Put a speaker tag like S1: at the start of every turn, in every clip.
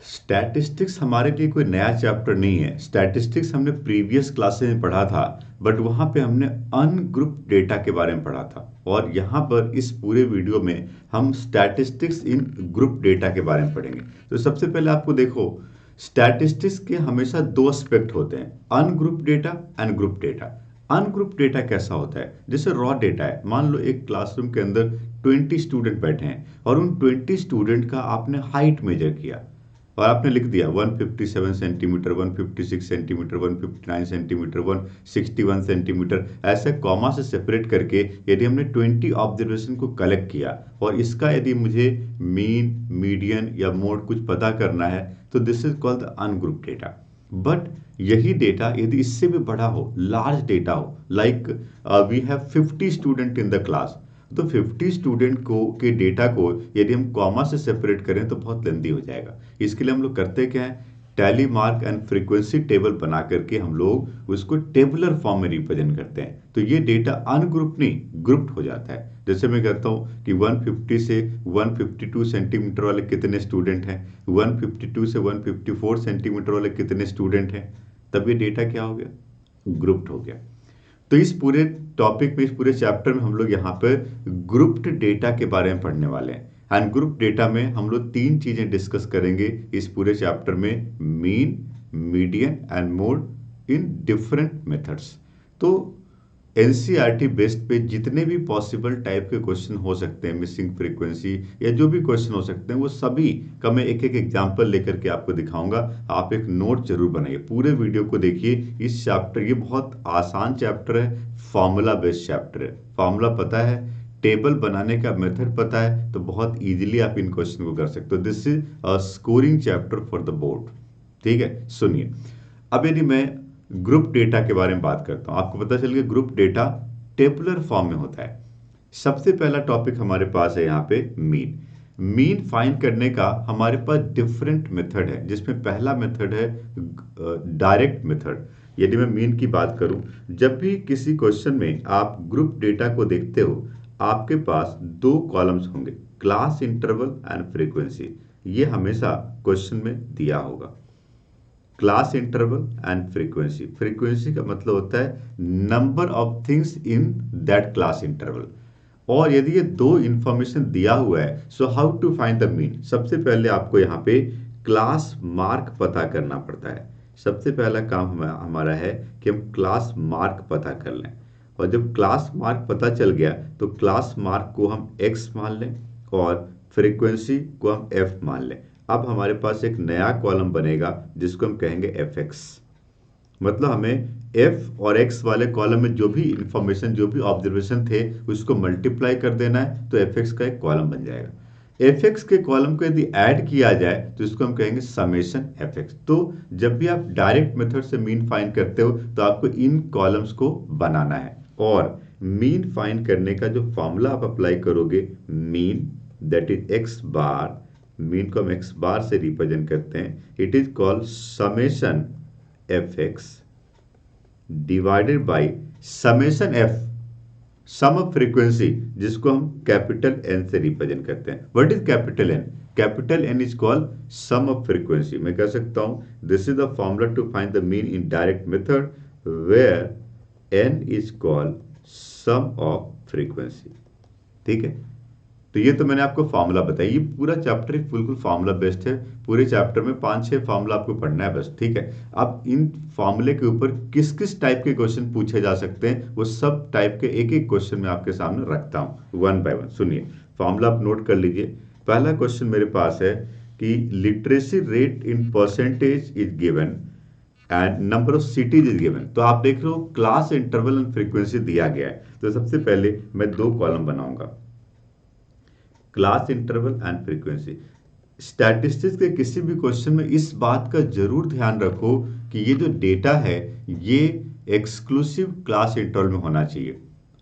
S1: Statistics हमारे लिए कोई नया चैप्टर नहीं है। स्टैटिस्टिक्स हमने प्रीवियस क्लासेस में पढ़ा था, बट वहाँ पे हमने अनग्रुप डेटा के बारे में पढ़ा था। और यहाँ पर इस पूरे वीडियो में हम स्टैटिस्टिक्स इन ग्रुप डेटा के बारे में पढ़ेंगे। तो सबसे पहले आपको देखो, स्टैटिस्टिक्स के हमेशा दो एस्पेक्ट होते हैं, ungroup data and group data. Ungroup data कैसा होता है? जैसे रॉ डेटा है, मान लो एक क्लासरूम के अंदर 20 स्टूडेंट बैठे हैं और उन 20 स्टूडेंट का आपने हाइट मेजर किया और आपने लिख दिया 157 सेंटीमीटर, 156 सेंटीमीटर, 159 सेंटीमीटर, 161 सेंटीमीटर, ऐसे कॉमा से सेपरेट करके यदि हमने 20 ऑब्जर्वेशन को कलेक्ट किया और इसका यदि मुझे मीन, मीडियन या मोड कुछ पता करना है, तो this is called the ungroup data. But यही डेटा यदि इससे भी बड़ा हो, लार्ज डेटा हो, like we have 50 student in the class, तो 50 स्टूडेंट को के डेटा को यदि हम कॉमा से सेपरेट करें तो बहुत लेंदी हो जाएगा। इसके लिए हम लोग करते क्या है, tally mark and frequency table बना करके हम लोग उसको टेबुलर फॉर्म में रिप्रेजेंट करते हैं। तो ये डेटा अनग्रुप नहीं, ग्रुप्ड हो जाता है। जैसे मैं कहता हूँ कि 150 से 152 सेंटीमीटर वाले कितने स्टूडेंट हैं, 152 से 154 सेंटीमीटर वाले कितने स्टूडेंट हैं, तब ये डेटा क्या हो गया, ग्रुप्ड हो गया। तो इस पूरे टॉपिक में, इस पूरे चैप्टर में हम लोग यहाँ पे ग्रुप्ड डेटा के बारे में पढ़ने वाले हैं। एंड ग्रुप डेटा में हम लोग तीन चीजें डिस्कस करेंगे इस पूरे चैप्टर में, mean, median and mode in different methods. तो एनसीईआरटी बेस्ड पे जितने भी पॉसिबल टाइप के क्वेश्चन हो सकते हैं, मिसिंग फ्रीक्वेंसी या जो भी क्वेश्चन हो सकते हैं, वो सभी का मैं एक एक एग्जांपल लेकर के आपको दिखाऊंगा। आप एक नोट जरूर बनाइए, पूरे वीडियो को देखिए। इस चैप्टर, ये बहुत आसान चैप्टर है, फॉर्मूला बेस्ड चैप्टर है। फॉर्मूला पता है, टेबल बनाने का मेथड पता है, तो बहुत इजीली आप इन क्वेश्चन को कर सकते हो। This is a scoring chapter for the board. ठीक है, सुनिए। अब यदि मैं ग्रुप डेटा के बारे में बात करता हूं, आपको पता चल गया ग्रुप डेटा टेबुलर फॉर्म में होता है। सबसे पहला टॉपिक हमारे पास है यहाँ पे मीन। मीन फाइंड करने का हमारे पास डिफरेंट मेथड है, जिसमें पहला मेथड है डायरेक्ट मेथड। यदि मैं मीन की बात करूं, जब भी किसी क्वेश्चन में आप ग्रुप डेटा को देखते हो, आपके पास दो कॉलम्स होंगे, क्लास इंटरवल एंड फ्रीक्वेंसी। ये हमेशा क्वेश्चन में दिया होगा, class interval and frequency. Frequency का मतलब होता है number of things in that class interval. और यदि ये दो इंफॉर्मेशन दिया हुआ है, so how to find the mean. सबसे पहले आपको यहाँ पे क्लास मार्क पता करना पड़ता है। सबसे पहला काम हमारा है कि हम क्लास मार्क पता कर लें। और जब क्लास मार्क पता चल गया, तो क्लास मार्क को हम x मान लें और फ्रीक्वेंसी को हम f मान लें। अब हमारे पास एक नया कॉलम बनेगा जिसको हम कहेंगे fx। मतलब हमें f और x वाले कॉलम में जो भी इंफॉर्मेशन, जो भी ऑब्जर्वेशन थे, उसको मल्टीप्लाई कर देना है, तो fx का एक कॉलम बन जाएगा। fx के कॉलम को यदि ऐड किया जाए तो इसको हम कहेंगे समेशन fx। तो जब भी आप डायरेक्ट मेथड से मीन फाइंड करते हो, तो आपको इन कॉलम्स को बनाना है। और मीन फाइंड करने का जो फॉर्मूला आप अप्लाई करोगे, mean that is x bar, mean को हम x बार से रिप्रेजेंट करते हैं, it is called summation fx divided by summation f, sum of frequency, जिसको हम कैपिटल N से रिप्रेजेंट करते हैं। What is capital N? Capital N is called sum of frequency. मैं कह सकता हूं this is the formula to find the mean in direct method, where N is called sum of frequency. ठीक है, तो ये तो मैंने आपको फॉर्मूला बताया। ये पूरा चैप्टर बिल्कुल फॉर्मूला बेस्ड है। पूरे चैप्टर में 5-6 फॉर्मूला आपको पढ़ना है बस। ठीक है, अब इन फॉर्मूले के ऊपर किस किस टाइप के क्वेश्चन पूछे जा सकते हैं, वो सब टाइप के एक एक क्वेश्चन मैं आपके सामने रखता हूं वन बाय वन। सुनिए, फॉर्मूला आप नोट कर लीजिए। पहला क्वेश्चन मेरे पास है कि literacy rate in percentage is given and number of cities is given. तो आप देख रहे हो क्लास इंटरवल एंड फ्रीक्वेंसी दिया गया है। तो सबसे पहले मैं दो कॉलम बनाऊंगा, class interval and frequency. Statistics के किसी भी क्वेश्चन में इस बात का जरूर ध्यान रखो कि ये जो डेटा है, ये एक्सक्लूसिव क्लास इंटरवल में होना चाहिए।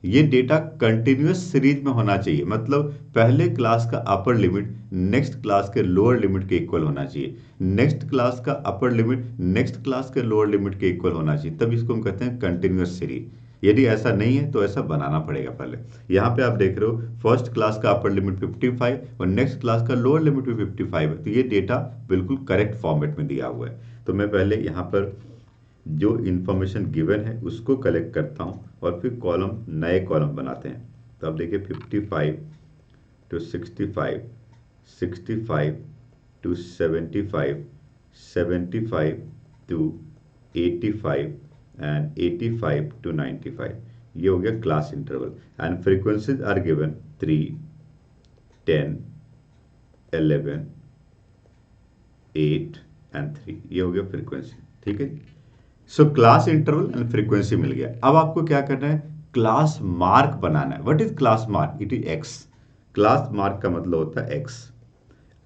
S1: ये डेटा कंटिन्यूअस सीरीज में होना चाहिए, मतलब पहले क्लास का अपर लिमिट नेक्स्ट क्लास के लोअर लिमिट के इक्वल होना चाहिए, नेक्स्ट क्लास का अपर लिमिट नेक्स्ट क्लास के लोअर लिमिट के इक्वल होना चाहिए, तब इसको हम कहते हैं कंटिन्यूअस सीरीज। यदि ऐसा नहीं है तो ऐसा बनाना पड़ेगा पहले। यहाँ पे आप देख रहे हो फर्स्ट क्लास का अपर लिमिट 55 और नेक्स्ट क्लास का लोअर लिमिट भी 55 है, तो ये डेटा बिल्कुल करेक्ट फॉर्मेट में दिया हुआ है। तो मैं पहले यहाँ पर जो इन्फॉर्मेशन गिवन है उसको कलेक्ट करता हूँ और फिर कॉलम, नए कॉलम बनाते हैं। तो आप देखिए 55 to 65, 65 to 75, 75 to 85 and 85 to 95, ये हो गया class interval. And frequencies are given 3, 10, 11, 8 and 3, ये हो गया फ्रीक्वेंसी। ठीक है, so class interval and frequency मिल गया। अब आपको क्या करना है, क्लास मार्क बनाना है। What is class mark? It is x. Class mark का मतलब होता है एक्स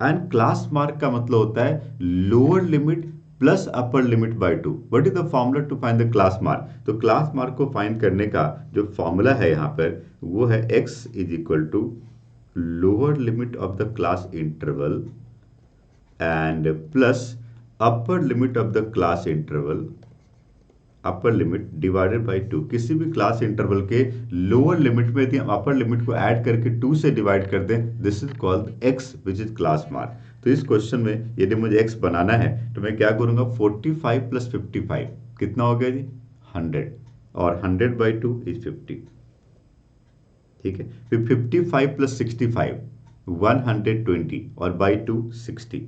S1: एंड क्लास मार्क का मतलब होता है lower limit plus upper limit by 2। What is the formula to find the class mark? तो क्लास मार्क को फाइंड करने का जो फॉर्मूला है यहाँ पर वो है x is equal to lower limit of the class interval and plus upper limit of the class interval, upper limit divided by 2। किसी भी क्लास इंटरवल के लोअर लिमिट में यदि हम अपर लिमिट को ऐड करके 2 से डिवाइड कर दें, this is called x which is class mark. तो इस क्वेश्चन में यदि मुझे x बनाना है तो मैं क्या करूंगा, 45 प्लस 55 कितना हो गया जी, 100, और 100 बाई 2 इज 50। ठीक है, फिर 55 प्लस 65 120 और बाई 2 60।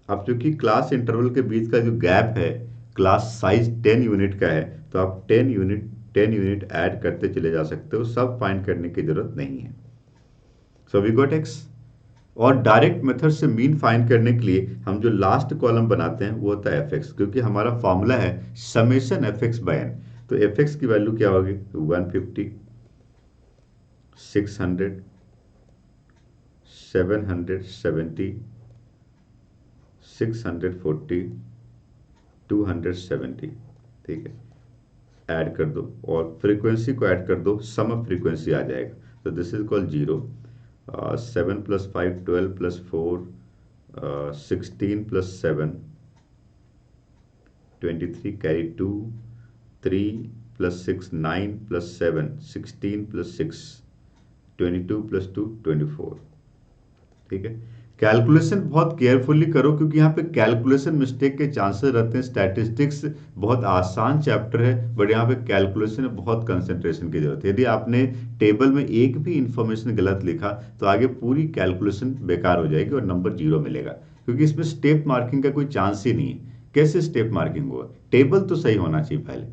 S1: अब चूंकि क्लास इंटरवल के बीच का जो गैप है क्लास साइज 10 यूनिट का है, तो आप 10 यूनिट ऐड करते चले जा सकते हो, सब फाइंड करने की जरूरत नहीं है। So we got x। और डायरेक्ट मेथड से मीन फाइंड करने के लिए हम जो लास्ट कॉलम बनाते हैं वो होता है fx, क्योंकि हमारा फॉर्मूला है समेशन fx बाय n। तो fx की वैल्यू क्या होगी, 150, 600, 770, 640, 270। ठीक है, ऐड कर दो और फ्रीक्वेंसी को ऐड कर दो, सम ऑफ फ्रीक्वेंसी आ जाएगा। तो this is called 0, 7 plus 5 12 plus 4 16 plus 7 23 carry 2, 3 plus 6 9 plus 7 16 plus 6 22 plus 2 24। ठीक है, कैलकुलेशन बहुत केयरफुली करो क्योंकि यहाँ पे कैलकुलेशन मिस्टेक के चांसेस रहते हैं। स्टैटिस्टिक्स बहुत आसान चैप्टर है बट यहाँ पे कैलकुलेशन में बहुत कंसंट्रेशन की जरूरत है। यदि आपने टेबल में एक भी इंफॉर्मेशन गलत लिखा तो आगे पूरी कैलकुलेशन बेकार हो जाएगी और नंबर 0 मिलेगा, क्योंकि इसमें स्टेप मार्किंग का कोई चांस ही नहीं है। कैसे स्टेप मार्किंग होगा, टेबल तो सही होना चाहिए पहले,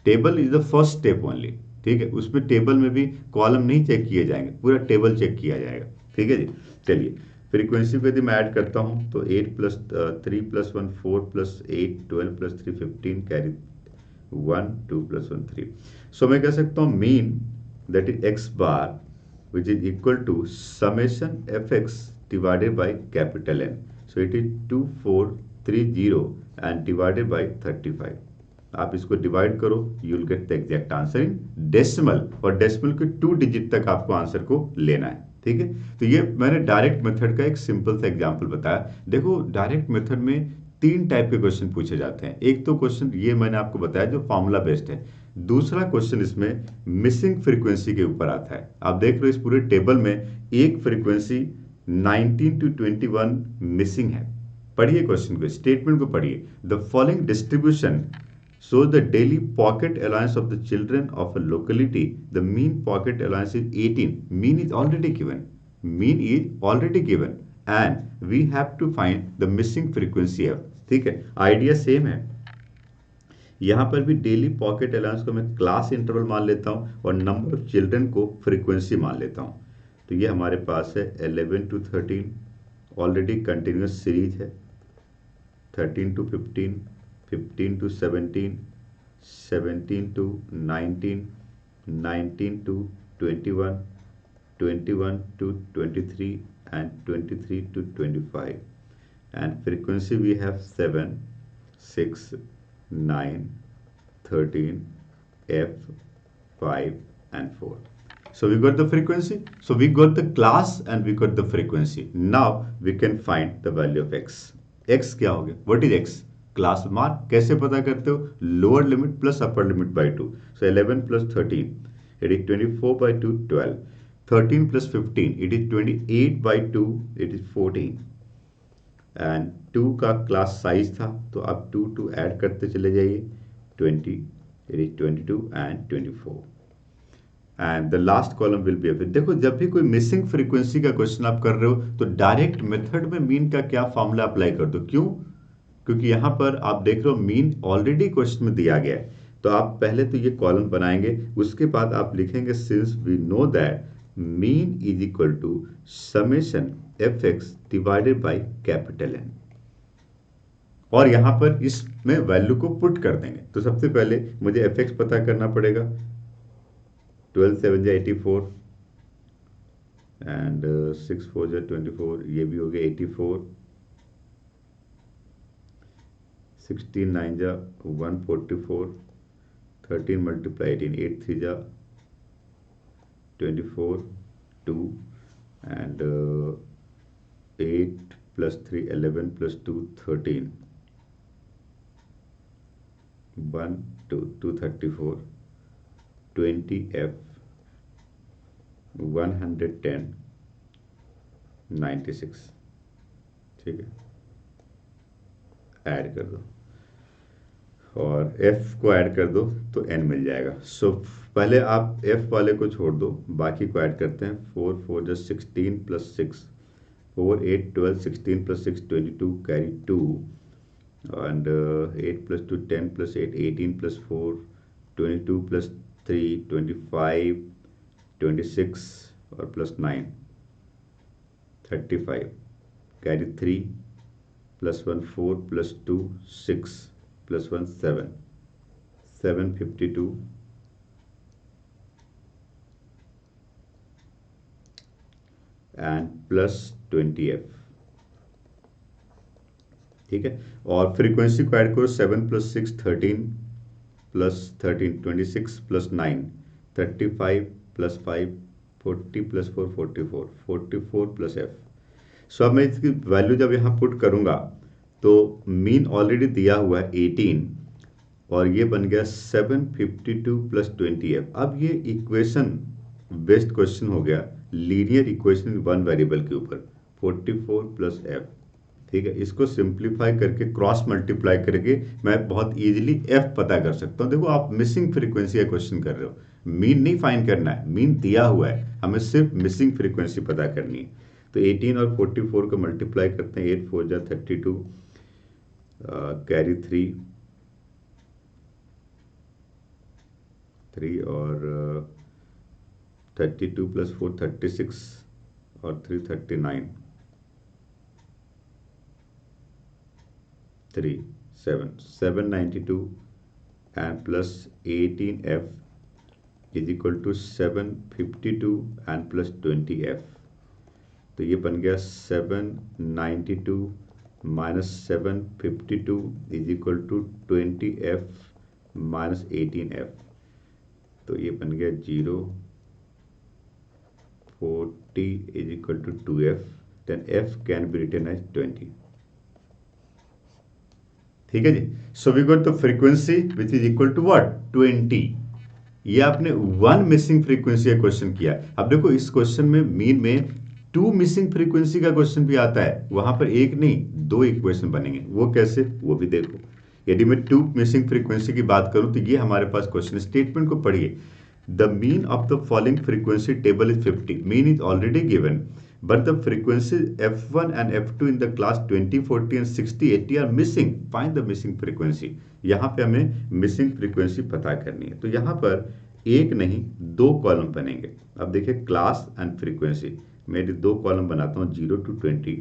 S1: table is the first step only. ठीक है, उसमें टेबल में भी कॉलम नहीं चेक किए जाएंगे, पूरा टेबल चेक किया जाएगा। ठीक है जी, चलिए फ्रीक्वेंसी को यदि मैं ऐड करता हूं तो 8 प्लस 3 प्लस 1 4 प्लस 8 12 प्लस 3 15 कैरी 1 2 प्लस 1 3। सो मैं कह सकता हूं mean that is x bar which is equal to summation fx divided by capital N। So it is 2430 and divided by 35। आप इसको डिवाइड करो, you will get the exact answer in decimal, और decimal के 2 digit तक आपको answer को लेना है। ठीक है, तो ये मैंने डायरेक्ट मेथड का एक सिंपल सा एग्जांपल बताया। देखो डायरेक्ट मेथड में 3 टाइप के क्वेश्चन पूछे जाते हैं। एक तो क्वेश्चन ये मैंने आपको बताया जो फॉर्मूला बेस्ड है, दूसरा क्वेश्चन इसमें मिसिंग फ्रीक्वेंसी के ऊपर आता है। आप देख रहे हो इस पूरे टेबल में एक फ्रीक्वेंसी 19 to 21 मिसिंग है। पढ़िए क्वेश्चन को, स्टेटमेंट को पढ़िए। The following distribution shows the daily pocket allowance of the children of a locality. The mean pocket allowance is 18. Mean is already given. Mean is already given. And we have to find the missing frequency f. ठीक है, idea same है। यहाँ पर भी daily pocket allowance को मैं class interval मान लेता हूँ और नंबर ऑफ चिल्ड्रन को फ्रीक्वेंसी मान लेता हूँ। तो ये हमारे पास है 11 to 13, ऑलरेडी कंटिन्यूस सीरीज है। 13 to 15, 15 to 17, 17 to 19, 19 to 21, 21 to 23 and 23 to 25. And frequency we have 7, 6, 9, 13, F, 5 and 4. So we got the frequency. So we got the class and we got the frequency. Now we can find the value of x. x क्या हो गया? What is x? Class mark कैसे पता करते हो? Lower limit plus upper limit by 2. So 11 plus 13 it is 24 by 2 12. 13 plus 15 it is 28 by 2 it is 14. And 2 का class size था तो आप 2 ऐड करते चले जाइए. 20 it is 22 and 24. And the last column will B F. देखो जब भी कोई मिसिंग फ्रीक्वेंसी का क्वेश्चन आप कर रहे हो तो डायरेक्ट मेथड में मीन का क्या फॉर्मूला अप्लाई कर दो. क्यों? क्योंकि यहां पर आप देख रहे हो मीन ऑलरेडी क्वेश्चन में दिया गया है. तो आप पहले तो ये कॉलम बनाएंगे, उसके बाद आप लिखेंगे since we know that mean is equal to summation F X divided by capital N. और यहां पर इसमें वैल्यू को पुट कर देंगे. तो सबसे पहले मुझे एफ एक्स पता करना पड़ेगा. 12 7 जा 84 एंड 6 4 जा 24. ये भी हो गया 84. 16 9 जा 144. 13 मल्टीप्लाई 18 8 3 जा 24 2 एंड 8 प्लस 3 11 प्लस 2 13 1 2 234 20F 110 96. ठीक है, ऐड कर दो और F को ऐड कर दो तो N मिल जाएगा. सो पहले आप F वाले को छोड़ दो, बाकी को ऐड करते हैं. 4 4 just 16 plus 6 4 8 12 16 plus 6 22 carry 2 and 8 plus 2 10 plus 8 18 plus 4 22 plus 3 25 26 और प्लस 9 35 कैरी 3 प्लस 1 4 plus 2 6 plus 1 7 752 and plus 20F. ठीक है, और फ्रीक्वेंसी को ऐड करो. 7 plus 6 13 plus 13 26 plus 9 35 plus 5 40 plus 4 44 44 plus F. सो अब मैं इसकी वैल्यू जब यहाँ पुट करूँगा तो मीन ऑलरेडी दिया हुआ है 18 और ये बन गया 752 प्लस 20F. अब ये इक्वेशन बेस्ड क्वेश्चन हो गया, लीनियर इक्वेशन वन वेरिएबल के ऊपर. 44 प्लस F. ठीक है, इसको सिंप्लीफाई करके क्रॉस मल्टीप्लाई करके मैं बहुत इजीली F पता कर सकता हूँ. देखो आप मिसिंग फ्रीक्वेंसी का क्वेश्चन कर रहे हो, मीन नहीं फाइंड करना है, मीन दिया हुआ है, हमें सिर्फ मिसिंग फ्रीक्वेंसी पता करनी है. तो 18 और 44 को मल्टीप्लाई करते हैं. 8 4 जा 32 कैरी 3 और 32 प्लस 4 36 और 3 39 3 7 792 and plus 18F is equal to 752 and plus 20F. तो ये बन गया 792 minus 752 is equal to 20F minus 18F. तो ये बन गया 0 40 is equal to 2F. Then F can be written as 20. ठीक है जी. So we got the frequency which is equal to what 20. ये आपने वन मिसिंग फ्रीक्वेंसी का क्वेश्चन किया. अब देखो इस क्वेश्चन में मीन में 2 मिसिंग फ्रीक्वेंसी का क्वेश्चन भी आता है. वहां पर एक नहीं 2 इक्वेशन बनेंगे. वो कैसे, वो भी देखो. यदि मैं 2 मिसिंग फ्रीक्वेंसी की बात करूं तो ये हमारे पास क्वेश्चन स्टेटमेंट को पढ़िए. The mean of the following frequency table is 50. Mean is already given but the frequencies f1 and f2 in the class 20 40 and 60 80 are missing. Find the missing frequency. यहाँ पे हमें मिसिंग फ्रीक्वेंसी पता करनी है. तो यहाँ पर एक नहीं 2 कॉलम बनेंगे. अब देखिए क्लास एंड फ्रीक्वेंसी, मैं 2 कॉलम बनाता हूँ 0 to 20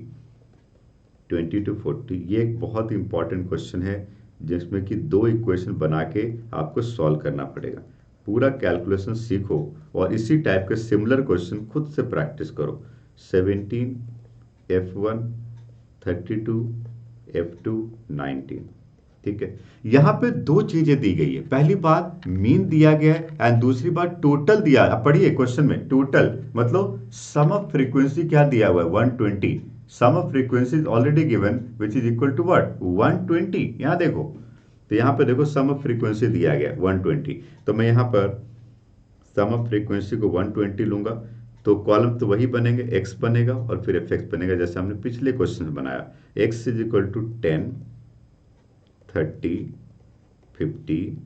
S1: 20 to 40. ये एक बहुत इंपॉर्टेंट क्वेश्चन है जिसमें कि 2 इक्वेशन बना के आपको सॉल्व करना पड़ेगा. पूरा कैलकुलेशन सीखो और इसी टाइप के सिमिलर क्वेश्चन खुद से प्रैक्टिस करो. 17 F1 32 F2 19. ठीक है, यहां पे 2 चीजें दी गई है. पहली बात मीन दिया गया है एंड दूसरी बात टोटल दिया. अब पढ़िए क्वेश्चन में टोटल मतलब सम ऑफ फ्रीक्वेंसी क्या दिया हुआ है 120. Sum of frequency is already given which is equal to what 120। यहाँ देखो, तो यहाँ पे देखो सम ऑफ फ्रीक्वेंसी दिया गया 120, तो मैं यहाँ पर सम ऑफ फ्रीक्वेंसी को 120 लूंगा, तो कॉलम तो वही बनेंगे, x बनेगा और फिर एफ एक्स बनेगा जैसे हमने पिछले क्वेश्चन में बनाया। x is equal to 10, 30, 50,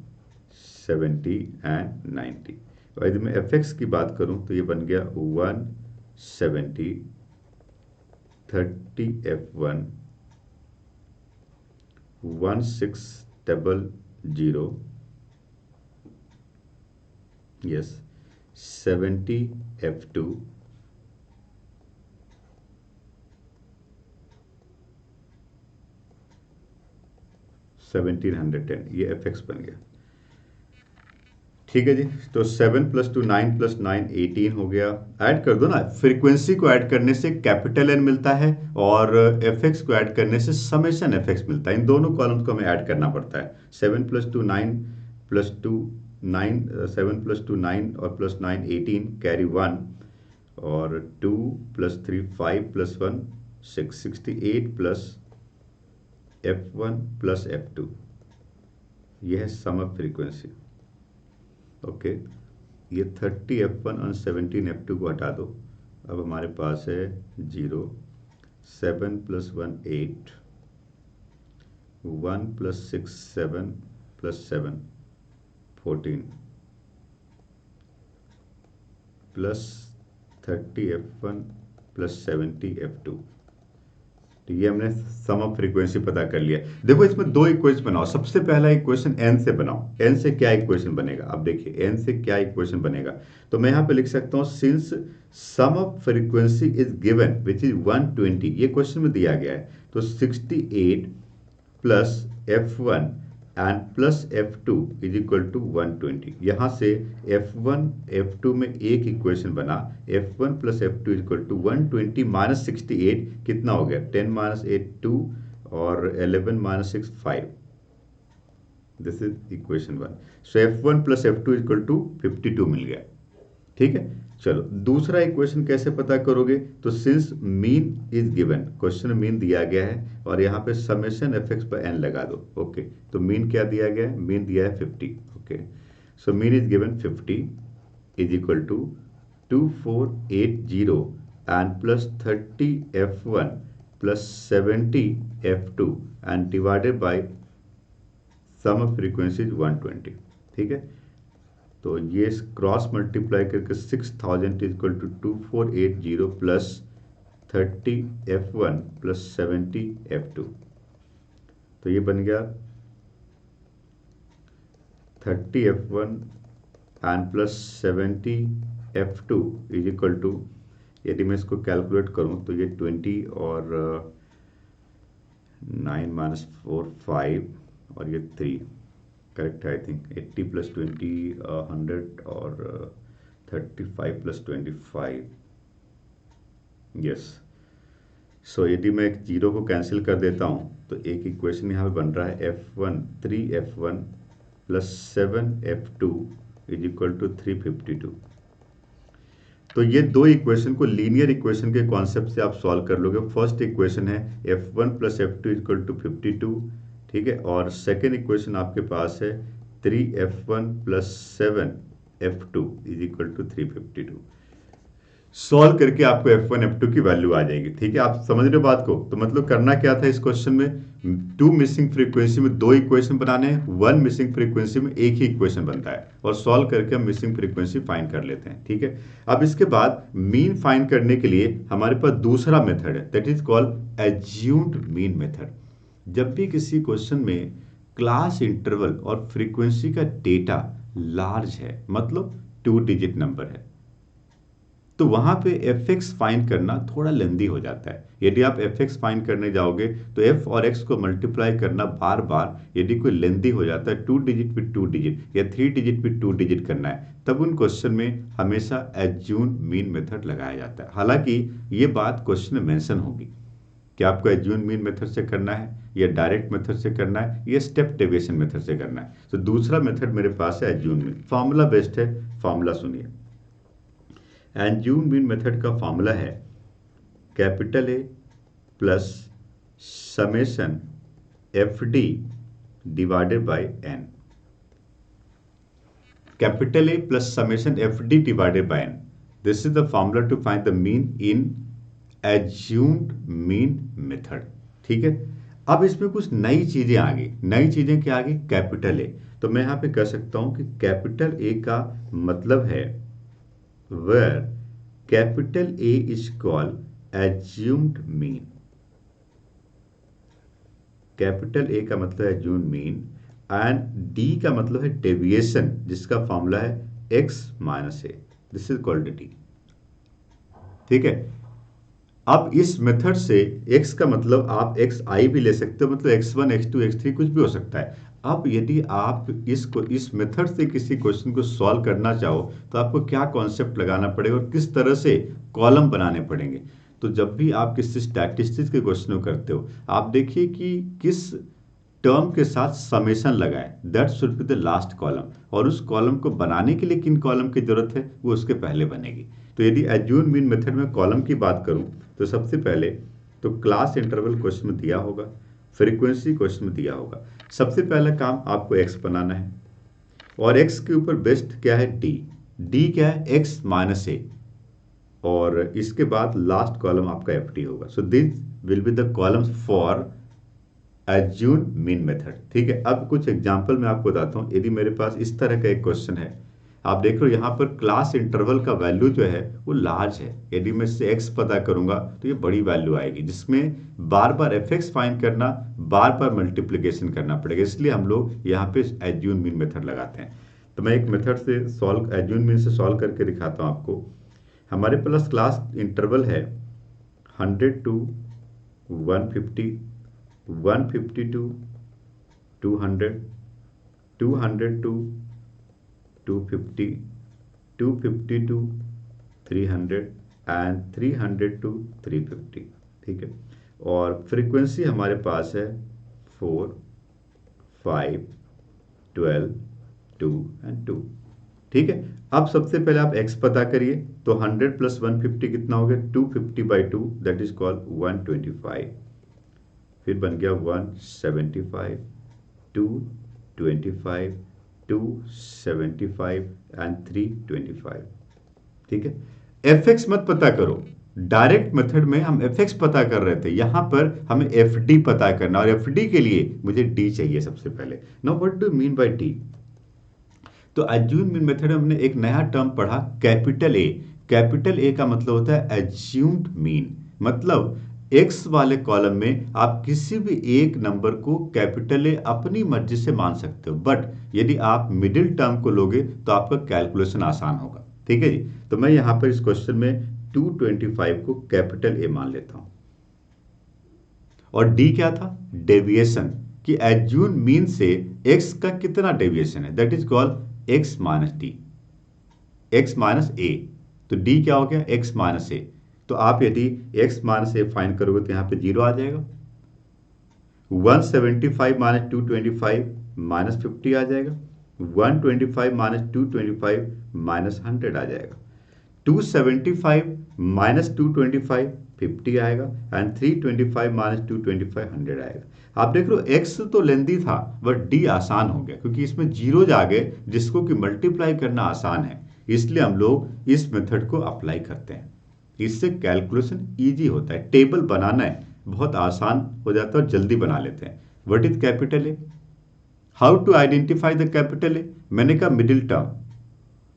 S1: 70 and 90। और यदि मैं एफ एक्स की बात करूं तो ये बन गया 170, 30 F1, 1600, yes, 70 F2, 1710, ये एफ एक्स बन गया। ठीक है जी, तो 7 + 2 9 + 9 18 हो गया। ऐड कर दो ना, फ्रीक्वेंसी को ऐड करने से कैपिटल एन मिलता है और एफ एक्स को ऐड करने से समेशन एफ एक्स मिलता है। इन दोनों कॉलम्स को हमें ऐड करना पड़ता है। 7 + 2 9 + 2 9, 7 + 2 9 और +9 18, कैरी 1, और 2 + 3 5 + 1 6, 68 प्लस F1 प्लस F2, यह है सम ऑफ फ्रीक्वेंसी। ओके, ये 30 F1 और 17 F2 को हटा दो। अब हमारे पास है 0, 7 + 1 8, 1 + 6 7 + 7 14 प्लस 30 F1 प्लस 70 F2। तो ये हमने सम ऑफ फ्रीक्वेंसी पता कर लिया। देखो इसमें दो इक्वेशन बनाओ। सबसे पहला इक्वेशन n से बनाओ। n से क्या इक्वेशन बनेगा, अब देखिए n से क्या इक्वेशन बनेगा। तो मैं यहाँ पे लिख सकता हूँ since sum of frequency is given which is 120, ये क्वेश्चन में दिया गया है, तो 68 plus F1 and plus F2 is equal to 120। यहाँ से F1 F2 में एक इक्वेशन बना, F1 plus F2 is equal to 120 minus 68 कितना हो गया, 10 माइनस 8 2 और 11 minus 6 5। This is equation 1। So F1 plus F2 is equal to 52 मिल गया। ठीक है, चलो दूसरा इक्वेशन कैसे पता करोगे, तो since mean is given, question में मीन दिया गया है और यहाँ पे समेशन एफ एक्स पर एन लगा दो। ओके, तो मीन क्या दिया गया है, मीन दिया है 50। Okay, so mean is given 50 is equal to 2480 and plus 30 F1 plus 70 F2 and divided by sum of frequency 120। ठीक है, तो ये क्रॉस मल्टीप्लाई करके 6000 is equal to 2480 plus 30 F1 plus 70 F2। तो ये बन गया 30 F1 and plus 70 F2 is equal to, यदि मैं इसको कैलकुलेट करूं तो ये 20 और 9 माइनस 4 5 और ये 3, करेक्ट है आई थिंक। 80 प्लस 20 100 और 35 प्लस 25, यस। सो यदि मैं एक जीरो को कैंसिल कर देता हूँ तो एक इक्वेशन यहाँ पे बन रहा है F1 3F1 plus 7F2 is equal to 352। तो ये दो इक्वेशन को लीनियर इक्वेशन के कॉन्सेप्ट से आप सॉल्व कर लोगे। फर्स्ट इक्वेशन है F1 plus F2 is equal to 52, ठीक है, और सेकेंड इक्वेशन आपके पास है 3F1 plus 7F2 is equal to 352। Solve करके आपको F1 F2 की वैल्यू आ जाएगी। ठीक है, आप समझ रहे हो बात को। तो मतलब करना क्या था इस क्वेश्चन में, 2 मिसिंग फ्रीक्वेंसी में 2 इक्वेशन बनाने हैं, 1 मिसिंग फ्रीक्वेंसी में एक ही इक्वेशन बनता है, और सॉल्व करके हम मिसिंग फ्रीक्वेंसी फाइंड कर लेते हैं। ठीक है, अब इसके बाद मीन फाइंड करने के लिए हमारे पास दूसरा मेथड है, that is called assumed mean method. जब भी किसी क्वेश्चन में क्लास इंटरवल और फ्रीक्वेंसी का डेटा लार्ज है, मतलब 2 डिजिट नंबर है, तो वहां पे एफ एक्स फाइंड करना थोड़ा लेंदी हो जाता है। यदि आप एफ एक्स फाइंड करने जाओगे तो एफ और एक्स को मल्टीप्लाई करना बार बार यदि कोई लेंदी हो जाता है, 2 डिजिट पे 2 डिजिट या 3 डिजिट पे 2 डिजिट करना है, तब उन क्वेश्चन में हमेशा एज्यूम मीन मेथड लगाया जाता है। हालांकि ये बात क्वेश्चन में मेंशन होगी कि आपको एज्यूम मीन मेथड से करना है या डायरेक्ट मेथड से करना है या स्टेप डेविएशन मेथड से करना है। तो दूसरा मेथड मेरे पास है एज्यूम मीन। फॉर्मूला बेस्ड है, फॉर्मूला सुनिए। एज्यूम मीन मेथड का फॉर्मूला है capital A plus summation F D divided by N. Capital A plus summation F D divided by N, this is the formula to find the mean in assumed mean method. ठीक है, अब इसमें कुछ नई चीजें आ गई। नई चीजें क्या आ गई? Capital A. तो मैं यहां पे कह सकता हूं कि कैपिटल ए का मतलब है where capital A is called assumed mean. Capital A का मतलब है एज्यूम्ड मीन एंड डी का मतलब है डेविएशन, जिसका फॉर्मूला है x minus A, this is called D. ठीक है, अब इस मेथड से x का मतलब आप xi भी ले सकते हो, मतलब x1 x2 x3 कुछ भी हो सकता है। अब यदि आप इस मेथड से किसी क्वेश्चन को सॉल्व करना चाहो तो आपको क्या कॉन्सेप्ट लगाना पड़ेगा और किस तरह से कॉलम बनाने पड़ेंगे। तो जब भी आप किसी स्टैटिस्टिक्स के क्वेश्चन को करते हो, आप देखिए कि किस टर्म के साथ समेशन लगाए, that should be the last column, और उस कॉलम को बनाने के लिए किन कॉलम की जरूरत है वो उसके पहले बनेगी। तो यदि एज्यूम मीन मेथड में कॉलम की बात करूं तो सबसे पहले तो क्लास इंटरवल क्वेश्चन में दिया होगा, फ्रीक्वेंसी क्वेश्चन में दिया होगा। सबसे पहला काम आपको एक्स बनाना है और एक्स के ऊपर बेस्ट क्या है? डी। डी क्या है? एक्स माइनस ए, और इसके बाद लास्ट कॉलम आपका एफ डी होगा। So this will be the columns for assume mean method. ठीक है, अब कुछ एग्जांपल मैं आपको बताता हूं। यदि मेरे पास इस तरह का एक क्वेश्चन है, आप देख रहे हो यहाँ पर क्लास इंटरवल का वैल्यू जो है वो लार्ज है। यदि मैं इससे एक्स पता करूंगा तो ये बड़ी वैल्यू आएगी, जिसमें बार बार एफ एक्स फाइंड करना, बार बार मल्टीप्लीकेशन करना पड़ेगा। इसलिए हम लोग यहाँ पे एज्यूम मीन मेथड लगाते हैं। तो मैं एक मेथड से सॉल्व, एज्यूम मीन से सॉल्व करके दिखाता हूँ आपको। हमारे पास क्लास इंटरवल है 100 to 150, 150 to 200, 200 to 250, 250 to 300 and 300 to 350। ठीक है, और फ्रीक्वेंसी हमारे पास है 4, 5, 12, 2 एंड 2। ठीक है, अब सबसे पहले आप x पता करिए। तो 100 प्लस 150 कितना हो गया? 250 बाई 2, दैट इज कॉल्ड 125। फिर बन गया 175, 225, 275 एंड 325। ठीक है, एफ एक्स मत पता करो। डायरेक्ट मेथड में हम एफ एक्स पता कर रहे थे, यहां पर हमें एफ डी पता करना, और एफ डी के लिए मुझे डी चाहिए सबसे पहले। Now what do mean by D? तो एज्यूम मीन मेथड में हमने एक नया टर्म पढ़ा, कैपिटल ए। कैपिटल ए का मतलब होता है एज्यूम्ड मीन, मतलब एक्स वाले कॉलम में आप किसी भी एक नंबर को कैपिटल ए अपनी मर्जी से मान सकते हो, बट यदि आप मिडिल टर्म को लोगे तो आपका कैलकुलेशन आसान होगा। ठीक है जी, तो मैं यहां पर इस क्वेश्चन में 225 को कैपिटल ए मान लेता हूं, और डी क्या था? डेविएशन, कि एज्यूम मीन से एक्स का कितना डेविएशन है, that is called X minus D, X minus A. तो डी क्या हो गया? X minus A. तो आप यदि x माइनस ए फाइंड करोगे तो यहाँ पे 0 आ जाएगा। 175 माइनस 225 माइनस 50 आ जाएगा। 125 माइनस 225 माइनस 100 आ जाएगा। 275 माइनस 225 50 आएगा, एंड 325 माइनस 225 100 आएगा। आप देख रहे हो एक्स तो लेंदी था बट डी आसान हो गया, क्योंकि इसमें जीरोज आ गए जिसको कि मल्टीप्लाई करना आसान है, इसलिए हम लोग इस मेथड को अप्लाई करते हैं। इससे कैलकुलेशन इजी होता है, टेबल बनाना है बहुत आसान हो जाता है और जल्दी बना लेते हैं। What is capital A? How to identify the capital A? मैंने कहा मिडिल टर्म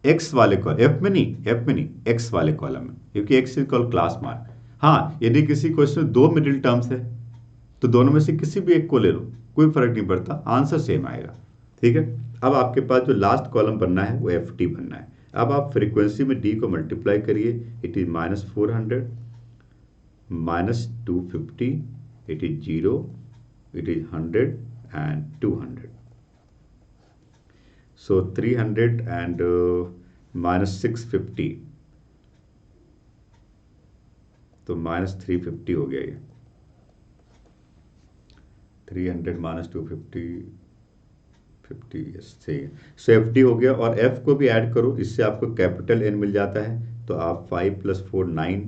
S1: एक्स वाले कॉलम, एफ में नहीं, एक्स वाले कॉलम में, क्योंकि X is called class mark. हाँ, यदि किसी क्वेश्चन में 2 मिडिल टर्म्स है तो दोनों में से किसी भी एक को ले लो, कोई फर्क नहीं पड़ता, आंसर सेम आएगा। ठीक है, अब आपके पास जो लास्ट कॉलम बनना है वो एफ टी बनना है। अब आप फ्रीक्वेंसी में डी को मल्टीप्लाई करिए, it is -400 minus 250, it is 0, it is 100 and 200। So 300 and minus 650, तो -350 हो गया ये। 300 माइनस 250 50, सही है। सो एफ डी हो गया, और एफ को भी ऐड करो, इससे आपको कैपिटल एन मिल जाता है। तो आप 5 + 4 9,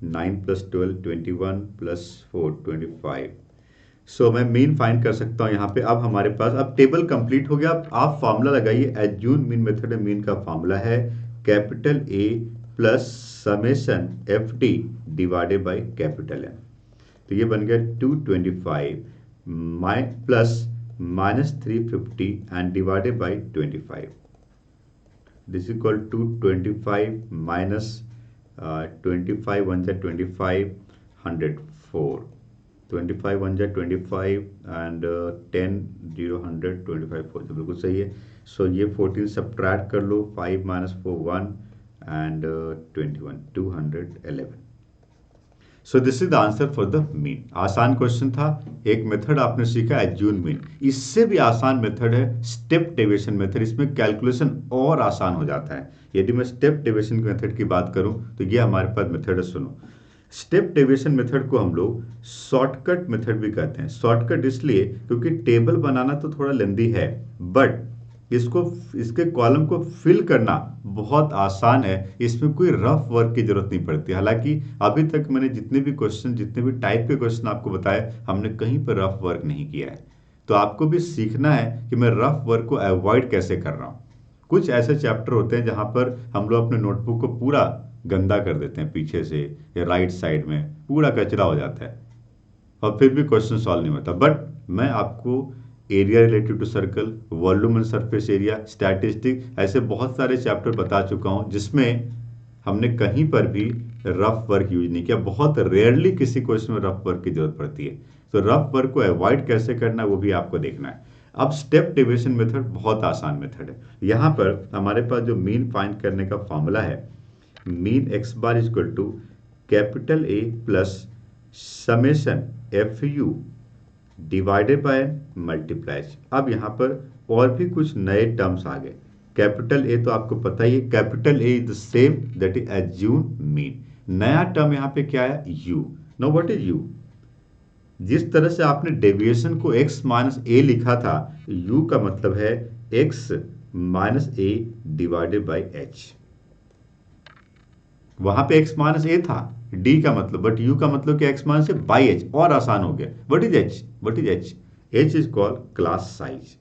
S1: 9 + 12 21 + 4 25। सो मैं मीन फाइंड कर सकता हूँ यहाँ पे। अब हमारे पास अब टेबल कंप्लीट हो गया। अब आप फार्मूला लगाइए। एज्यूम मीन मेथड में मीन का फार्मूला है capital A plus summation F D divided by capital M. तो ये बन गया 225 plus -350 and divided by 25। This equal to 25 minus 25 1 जा 25 104 25 1 जा 25 एंड 10 0 100 25 4 तो बिल्कुल सही है। सो ये 14 सब्ट्रैक्ट कर लो। 5 - 4 1 and 21 211। So this is the answer for the mean. आसान क्वेश्चन था। एक मेथड आपने सीखा एज्यूम मीन। इससे भी आसान मेथड है स्टेप डेविएशन मेथड। इसमें कैलकुलेशन और आसान हो जाता है। यदि मैं स्टेप डेविएशन मेथड की बात करूं तो ये हमारे पास मेथड है। सुनो, स्टेप डेविएशन मेथड को हम लोग शॉर्टकट मेथड भी कहते हैं। शॉर्टकट इसलिए क्योंकि टेबल बनाना तो थोड़ा लेंदी है, बट इसके कॉलम को फिल करना बहुत आसान है। इसमें कोई रफ वर्क की जरूरत नहीं पड़ती। हालांकि अभी तक मैंने जितने भी क्वेश्चन, जितने भी टाइप के क्वेश्चन आपको बताए, हमने कहीं पर रफ वर्क नहीं किया है। तो आपको भी सीखना है कि मैं रफ वर्क को अवॉइड कैसे कर रहा हूँ। कुछ ऐसे चैप्टर होते हैं जहां पर हम लोग अपने नोटबुक को पूरा गंदा कर देते हैं, पीछे से या राइट साइड में पूरा कचरा हो जाता है और फिर भी क्वेश्चन सॉल्व नहीं होता। बट मैं आपको area related to circle, volume and surface area, statistic, ऐसे बहुत सारे चैप्टर बता चुका हूं जिसमें हमने कहीं पर भी रफ वर्क यूज नहीं किया। बहुत रेयरली किसी क्वेश्चन में रफ वर्क की जरूरत पड़ती है। तो रफ वर्क को अवॉइड कैसे करना है वो भी आपको देखना है। अब स्टेप डेविएशन मेथड बहुत आसान मेथड है। यहाँ पर हमारे पास जो मीन फाइंड करने का फॉर्मूला है, mean X bar equal to capital A plus summation F U divided by multiplies. अब यहाँ पर और भी कुछ नए टर्म्स आ गए। कैपिटल ए तो आपको पता ही है, capital A is the same, that is assume mean. नया टर्म यहाँ पे क्या है? You. Know what is you? जिस तरह से आपने डेविएशन को x - a लिखा था, u का मतलब है x - a divided by h। वहां पे x - a था, d का मतलब, बट u का मतलब क्या? x - a by h। और आसान हो गया। What is h? What is h? h is called class size.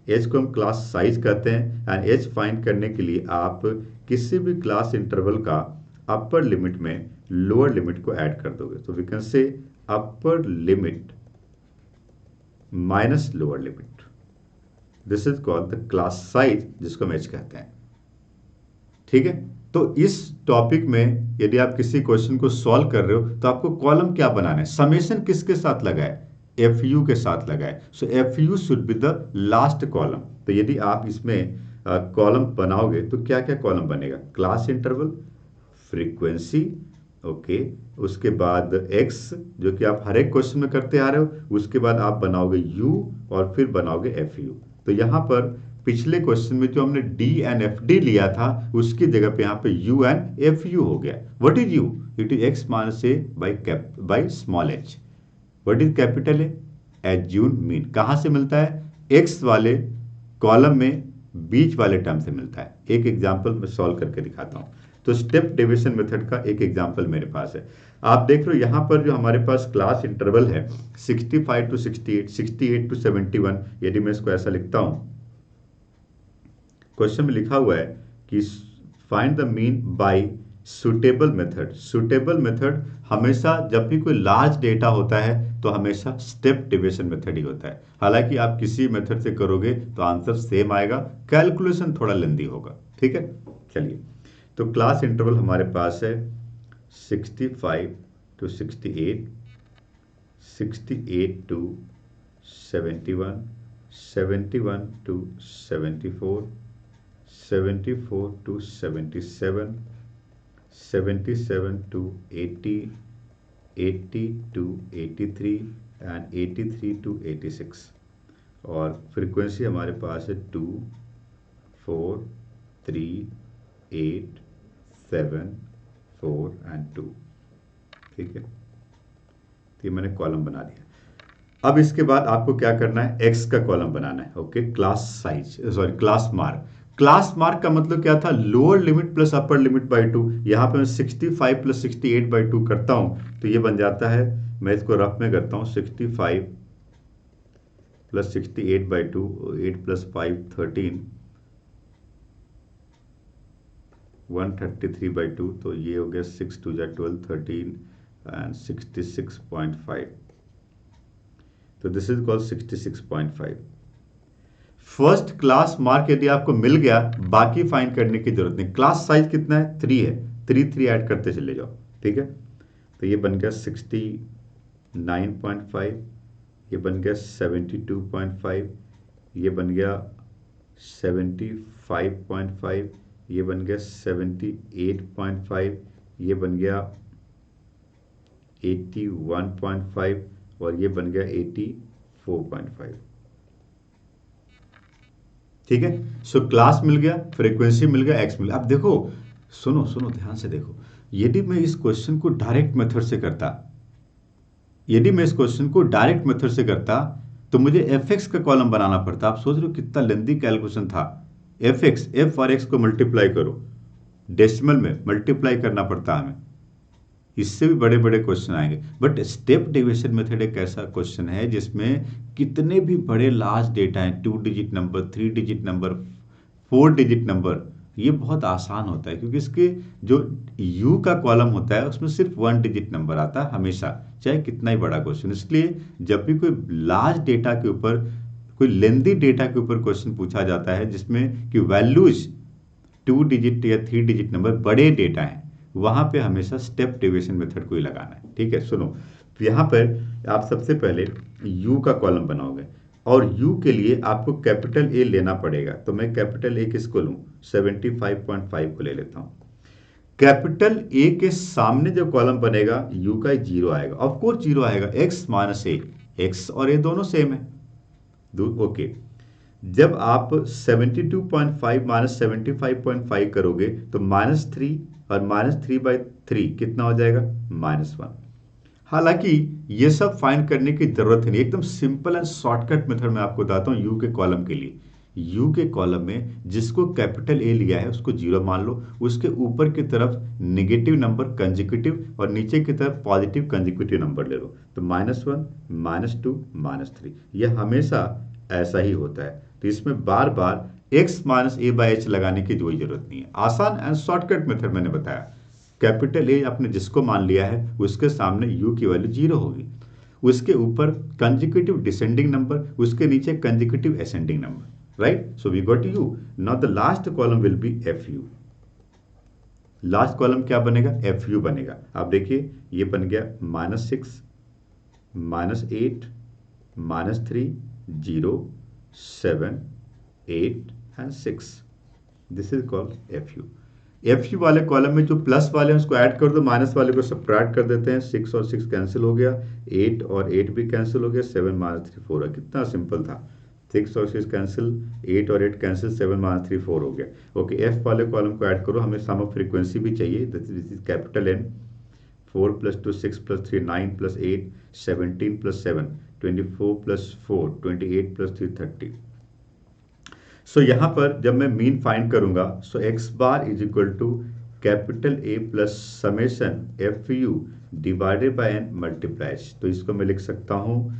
S1: h को हम क्लास साइज कहते हैं। एंड h फाइंड करने के लिए आप किसी भी क्लास इंटरवल का अपर लिमिट में लोअर लिमिट को ऐड कर दोगे। तो we can say upper limit minus lower limit. This is called the class size, जिसको हम h कहते हैं। ठीक है। तो इस टॉपिक में यदि आप किसी क्वेश्चन को सॉल्व कर रहे हो तो आपको कॉलम क्या बनाना है? समेशन किसके साथ लगाए? एफ यू के साथ लगाए। So F U should be the last column. तो यदि आप इसमें कॉलम बनाओगे तो क्या क्या कॉलम बनेगा? क्लास इंटरवल, फ्रीक्वेंसी, ओके, उसके बाद x, जो कि आप हर एक क्वेश्चन में करते आ रहे हो। उसके बाद आप बनाओगे u और फिर बनाओगे एफ यू। तो यहाँ पर पिछले क्वेश्चन में जो हमने डी एंड एफ डी लिया था, उसकी जगह पे यहाँ पे यू एंड एफ यू हो गया। What is you? It is x - a by small h। What is capital A? Assume mean. कहाँ से मिलता है? x वाले कॉलम में बीच वाले टर्म से मिलता है। एक एग्जाम्पल मैं सॉल्व करके दिखाता हूँ। तो स्टेप डेविएशन मेथड का एक एग्जाम्पल मेरे पास है। आप देख रहे हो यहाँ पर जो हमारे पास क्लास इंटरवल है 65 to 68, 68 to 71। यदि मैं इसको ऐसा लिखता हूँ, क्वेश्चन में लिखा हुआ है कि find the mean by suitable method. Suitable method हमेशा जब भी कोई लार्ज डेटा होता है तो हमेशा स्टेप डेविएशन मेथड ही होता है। हालांकि आप किसी मेथड से करोगे तो आंसर सेम आएगा, कैलकुलेशन थोड़ा लेंदी होगा। ठीक है, चलिए। तो क्लास इंटरवल हमारे पास है 65 to 68, 68 to 71, 71 to 74, 74 to 77, 77 to 80, 80 to 83 and 83 to 86। और फ्रीक्वेंसी हमारे पास है 2, 4, 3, 8, 7, 4 एंड 2। ठीक है, तो ये मैंने कॉलम बना दिया। अब इसके बाद आपको क्या करना है? x का कॉलम बनाना है। Okay, class size, sorry class mark. Class mark का मतलब क्या था, lower limit plus upper limit by 2। यहाँ पे मैं 65 प्लस 68 बाई 2 करता हूँ तो ये बन जाता है, मैं इसको रफ में करता हूँ, 65 प्लस 68 बाई 2, 8 प्लस 5 13, 133 बाई 2, तो ये हो गया 6 2 जा 12, 13 एंड 66.5, तो this is called 66.5। First class mark यदि आपको मिल गया, बाकी फाइंड करने की जरूरत नहीं। क्लास साइज कितना है, 3 है, 3 ऐड करते चले जाओ, ठीक है। तो ये बन गया 69.5, ये बन गया 72.5, ये बन गया 75.5, ये बन गया 78.5, ये बन गया 81.5 और ये बन गया 84.5, ठीक है। सो क्लास मिल गया, फ्रीक्वेंसी मिल गया, एक्स मिल गया। अब देखो, सुनो सुनो ध्यान से देखो, यदि मैं इस क्वेश्चन को डायरेक्ट मेथड से करता, यदि मैं इस क्वेश्चन को डायरेक्ट मेथड से करता तो मुझे एफ एक्स का कॉलम बनाना पड़ता। आप सोच रहे हो कितना लेंदी कैलकुलेशन था। एफ एक्स, एफ और एक्स को मल्टीप्लाई करो, डेसिमल में मल्टीप्लाई करना पड़ता हमें। इससे भी बड़े बड़े क्वेश्चन आएंगे, बट स्टेप डेविएशन मेथड एक ऐसा क्वेश्चन है जिसमें कितने भी बड़े लार्ज डेटा हैं, 2 digit number, 3 digit number, 4 digit number, ये बहुत आसान होता है क्योंकि इसके जो यू का कॉलम होता है उसमें सिर्फ 1 डिजिट नंबर आता है हमेशा, चाहे कितना ही बड़ा क्वेश्चन। इसलिए जब भी कोई लार्ज डेटा के ऊपर, कोई लेंदी डेटा के ऊपर क्वेश्चन पूछा जाता है जिसमें कि वैल्यूज 2 डिजिट या 3 डिजिट नंबर बड़े डेटा हैं, वहां पे हमेशा स्टेप डेविएशन मेथड को ही लगाना है, ठीक है। सुनो, यहां पर आप सबसे पहले u का कॉलम बनाओगे और u के लिए आपको कैपिटल ए लेना पड़ेगा। तो मैं कैपिटल ए किसको लूं, 75.5 को ले लेता हूं। कैपिटल ए के सामने जो कॉलम बनेगा u का 0 आएगा, ऑफ कोर्स 0 आएगा, x माइनस ए, एक्स और ए दोनों सेम है, ओके। जब आप 72.5 माइनस 75.5 करोगे तो -3 और -3/3 कितना हो जाएगा, -1। हालांकि ये सब फाइंड करने की जरूरत नहीं, एकदम सिंपल एंड शॉर्टकट मेथड मैं आपको बताता हूँ यू के कॉलम के लिए। यू के कॉलम में जिसको कैपिटल ए लिया है उसको 0 मान लो, उसके ऊपर की तरफ नेगेटिव नंबर कंजिक्यूटिव और नीचे की तरफ पॉजिटिव कंजिक्यूटिव नंबर ले लो, तो -1 -2 -3, यह हमेशा ऐसा ही होता है। तो इसमें बार बार x minus A by H लगाने की कोई जरूरत नहीं है, आसान एंड शॉर्टकट मेथड मैंने बताया। कैपिटल ए आपने जिसको मान लिया है उसके सामने u की वैल्यू 0 होगी, उसके ऊपर कंजिक्यूटिव डिसेंडिंग नंबर, उसके नीचे consecutive ascending number, right. So we got u। Now the last column will be fu। Last column क्या बनेगा, fu बनेगा। आप देखिए ये बन गया -6 -8 -3 0 7 8 and 6, this is called fu। fu वाले कॉलम में जो प्लस वाले हैं उसको ऐड कर दो, माइनस वाले को सबट्रैक्ट कर देते हैं, 6 और 6 कैंसिल हो गया, 8 और 8 भी कैंसिल हो गया, 7 -3 4 है। कितना सिंपल था, 6 और 6 कैंसिल, 8 और 8 कैंसिल, 7 -3 4 हो गया, ओके। एफ वाले कॉलम को ऐड करो, हमें सम ऑफ फ्रीक्वेंसी भी चाहिए, this is capital N। 4 + 2 6 + 3 9 + 8 17 + 7 24 + 4 28 + 3 30। So यहां पर जब मैं मीन फाइंड करूंगा, so x bar is equal to capital A plus summation FU divided by n multiplies. तो इसको मैं लिख सकता हूं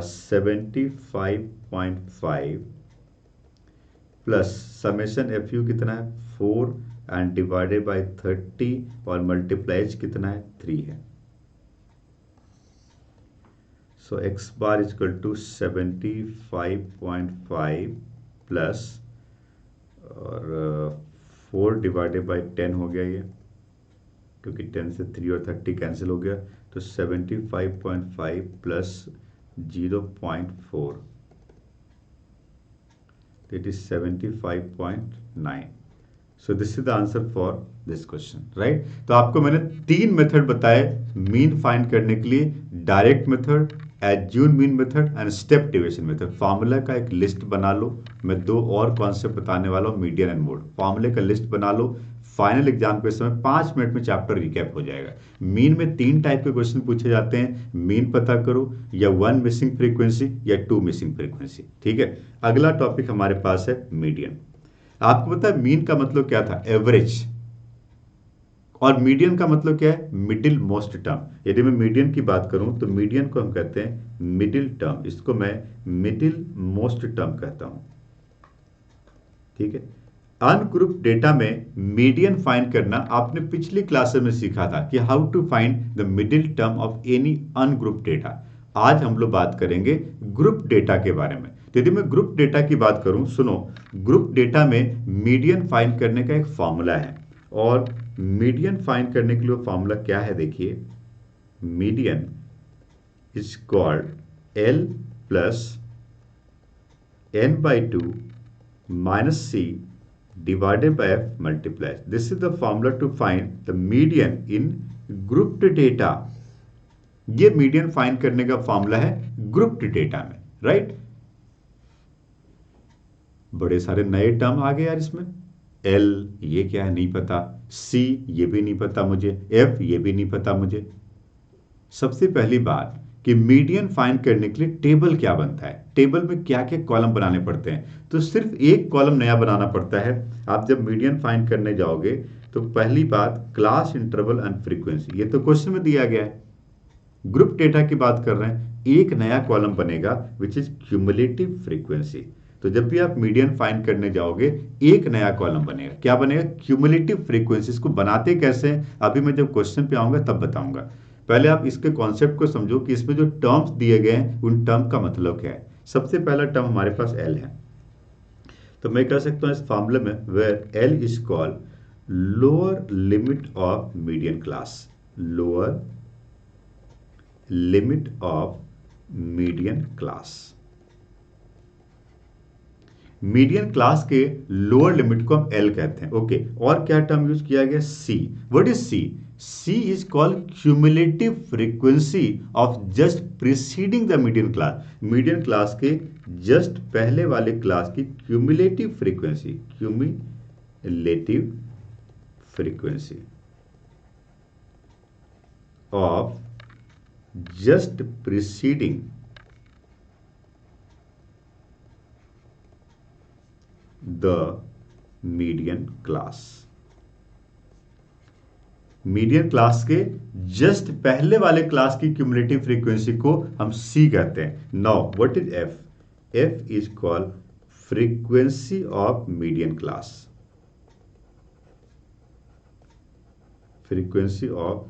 S1: 75.5 प्लस समेशन FU कितना है 4 एंड डिवाइडेड बाय 30 और मल्टीप्लाइज कितना है 3 है। So x bar is equal to 75.5 plus और 4 डिवाइडेड बाई 10 हो गया ये, क्योंकि 10 से 3 और 30 कैंसिल हो गया, तो 75.5 plus 0.4 it is 75.9। So this is the answer for this question, right. तो आपको मैंने 3 मेथड बताए मीन फाइंड करने के लिए, direct method, assume mean method and step deviation method. Formula का एक लिस्ट बना लो, मैं 2 और कॉन्सेप्ट बताने वाला हूँ, मीडियन एंड मोड। फार्मूले का लिस्ट बना लो, फाइनल एग्जाम के समय 5 मिनट में चैप्टर रिकैप हो जाएगा। मीन में 3 टाइप के क्वेश्चन पूछे जाते हैं, मीन पता करो, या 1 मिसिंग फ्रीक्वेंसी या 2 मिसिंग फ्रीक्वेंसी, ठीक है। अगला टॉपिक हमारे पास है मीडियन। आपको पता है मीन का मतलब क्या था? एवरेज। और मीडियन का मतलब क्या है? Middle most term. यदि मैं मीडियन की बात करूं तो मीडियन को हम कहते हैं मिडिल टर्म, इसको मैं मिडिल मोस्ट टर्म कहता हूं। ठीक है। अनग्रुप डेटा में मीडियन फाइंड करना आपने पिछली क्लास में सीखा था कि how to find the middle term of any ungroup data. आज हम लोग बात करेंगे ग्रुप डेटा के बारे में। तो यदि मैं ग्रुप डेटा की बात करूं, सुनो, ग्रुप डेटा में मीडियन फाइंड करने का एक फॉर्मूला है। और मीडियन फाइंड करने के लिए फॉर्मूला क्या है? देखिए, median is called L plus n by 2 minus c divided by f multiplied. This is the formula to find the median in grouped data. ये मीडियन फाइंड करने का फॉर्मूला है ग्रुप्ड डेटा में, राइट? बड़े सारे नए टर्म आ गए यार इसमें। एल ये क्या है नहीं पता, सी ये भी नहीं पता मुझे, एफ ये भी नहीं पता मुझे। सबसे पहली बात कि मीडियन फाइंड करने के लिए टेबल क्या बनता है, टेबल में क्या क्या कॉलम बनाने पड़ते हैं। तो सिर्फ एक कॉलम नया बनाना पड़ता है। आप जब मीडियन फाइंड करने जाओगे तो पहली बात क्लास इंटरवल एंड फ्रीक्वेंसी, ये तो क्वेश्चन में दिया गया है। ग्रुप डेटा की बात कर रहे हैं, एक नया कॉलम बनेगा विच इज क्यूमुलेटिव फ्रीक्वेंसी। तो जब भी आप मीडियन फाइंड करने जाओगे एक नया कॉलम बनेगा। क्या बनेगा? Cumulative frequency. इसको बनाते कैसे हैं अभी मैं जब क्वेश्चन पे आऊंगा तब बताऊंगा। पहले आप इसके कॉन्सेप्ट को समझो कि इसमें जो टर्म्स दिए गए हैं उन टर्म का मतलब क्या है। सबसे पहला टर्म हमारे पास एल है, तो मैं कह सकता हूं इस फॉर्मूले में where L is called lower limit of median class, lower limit of median class. Median class के लोअर लिमिट को हम एल कहते हैं। ओके, और क्या टर्म यूज किया गया? C. What is C? C is called cumulative frequency of just preceding the median class. Median class के just पहले वाले क्लास की cumulative frequency, cumulative frequency of just preceding the median class. Median class के just पहले वाले class की cumulative frequency को हम सी कहते हैं। Now what is F? F is called frequency of median class, frequency of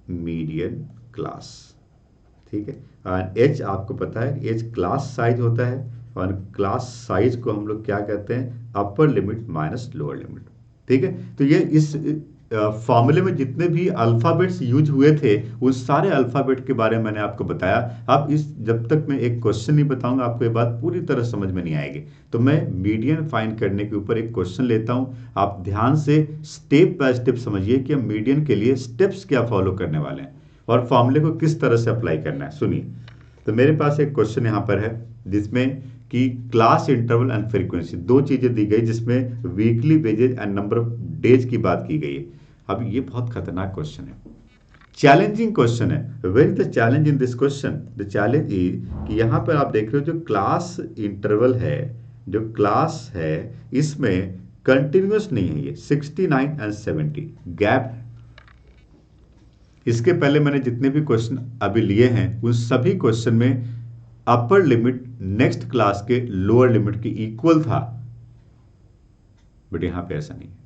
S1: median class. ठीक है। और एच आपको पता है, एच क्लास साइज होता है और क्लास साइज को हम लोग क्या कहते हैं? अपर लिमिट माइनस लोअर लिमिट। ठीक है। तो ये इस फॉर्मूले में जितने भी अल्फाबेट्स यूज हुए थे उन सारे अल्फाबेट के बारे में मैंने आपको बताया। अब इस जब तक मैं एक क्वेश्चन नहीं बताऊंगा आपको ये बात पूरी तरह समझ में नहीं आएगी। तो मैं मीडियन फाइंड करने के ऊपर एक क्वेश्चन लेता हूं, आप ध्यान से स्टेप बाय स्टेप समझिए कि हम मीडियन के लिए स्टेप्स क्या फॉलो करने वाले हैं और फॉर्मूले को किस तरह से अप्लाई करना है। सुनिए, तो मेरे पास एक क्वेश्चन यहाँ पर है जिसमें कि क्लास इंटरवल एंड फ्रीक्वेंसी दो चीजें दी गई, जिसमें weekly wages and number of days की बात की गई है। अब ये बहुत खतरनाक क्वेश्चन है, चैलेंजिंग क्वेश्चन है। Where is the challenge in this question? The challenge is कि यहां पर आप देख रहे हो जो क्लास इंटरवल है, जो क्लास है इसमें कंटिन्यूअस नहीं है, ये 69 एंड 70 गैप है। इसके पहले मैंने जितने भी क्वेश्चन अभी लिए हैं उन सभी क्वेश्चन में अपर लिमिट नेक्स्ट क्लास के लोअर लिमिट के इक्वल था, बट यहां पे ऐसा नहीं है।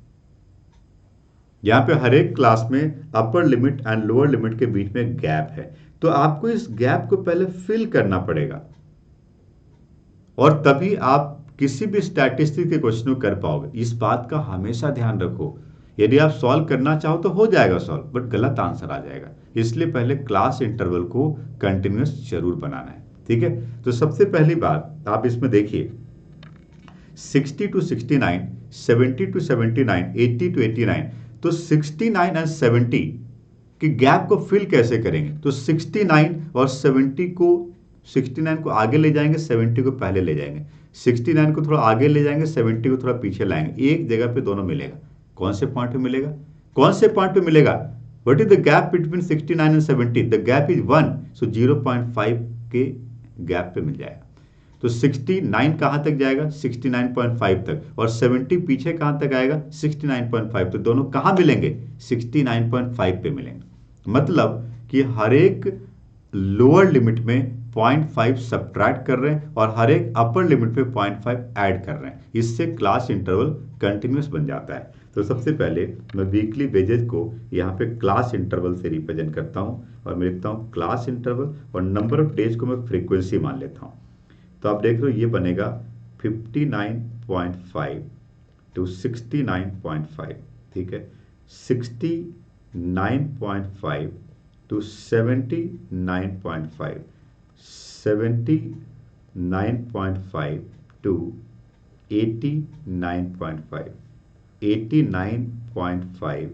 S1: यहां पे हर एक क्लास में upper limit and lower limit के बीच में गैप है। तो आपको इस गैप को पहले फिल करना पड़ेगा और तभी आप किसी भी स्टैटिस्टिक्स के क्वेश्चन को कर पाओगे। इस बात का हमेशा ध्यान रखो, यदि आप सॉल्व करना चाहो तो हो जाएगा सॉल्व, बट गलत आंसर आ जाएगा। इसलिए पहले क्लास इंटरवल को कंटिन्यूअस जरूर बनाना है। ठीक है। तो सबसे पहली बात आप इसमें देखिए 60 to 69, 70 to 79, 80 to 89, तो 69 एंड 70 के गैप को फिल कैसे करेंगे? तो 69 और 70 को 69 को आगे ले जाएंगे, 70 को पहले ले जाएंगे, 69 को थोड़ा आगे ले जाएंगे, 70 को थोड़ा पीछे लाएंगे, एक जगह पे दोनों मिलेगा। कौन से पॉइंट पे मिलेगा? कौन से पॉइंट पे मिलेगा? What is the gap between 69 and 70? The gap is 1, सो 0.5 के गैप पे मिल जाएगा। तो 69 कहाँ तक जाएगा? 69.5 तक। और 70 पीछे कहाँ तक आएगा? 69.5। तो दोनों कहाँ मिलेंगे? 69.5 पे मिलेंगे। मतलब कि हर एक लोअर लिमिट में 0.5 सब्ट्रैक्ट कर रहे हैं और हर एक अपर लिमिट पे 0.5 ऐड कर रहे हैं। इससे क्लास इंटरवल कंटिन्यूस बन जाता है। तो सबसे पहले मैं वीकली वेजेस को यहाँ पे क्लास इंटरवल से रिप्रेजेंट करता हूँ और मैं लिखता हूँ क्लास इंटरवल और नंबर ऑफ डेज को मैं फ्रीक्वेंसी मान लेता हूँ। तो आप देख रहे हो ये बनेगा 59.5 टू 69.5, ठीक है। 69.5 to 79.5, 79.5 to 89.5, 89.5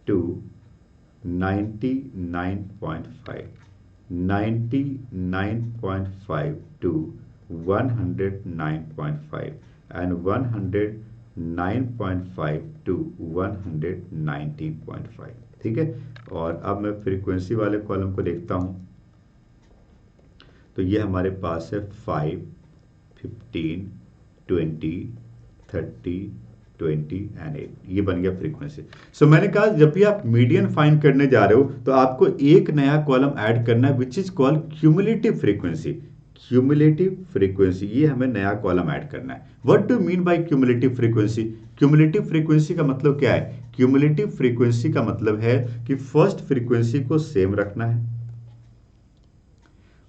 S1: to 99.5, 99.5 to 109.5 and 109.5 to 119.5, ठीक है। और अब मैं फ्रीक्वेंसी वाले कॉलम को देखता हूं, तो ये हमारे पास है 5, 15, 20, 30, 20 एंड 8। ये बन गया फ्रीक्वेंसी। सो मैंने कहा जब भी आप मीडियन फाइंड करने जा रहे हो तो आपको एक नया कॉलम ऐड करना है which is called cumulative frequency. Cumulative frequency, ये हमें नया कॉलम ऐड करना है। What do mean by cumulative frequency? Cumulative frequency का मतलब क्या है? क्यूमुलेटिव फ्रीक्वेंसी का मतलब है कि फर्स्ट फ्रीक्वेंसी को सेम रखना है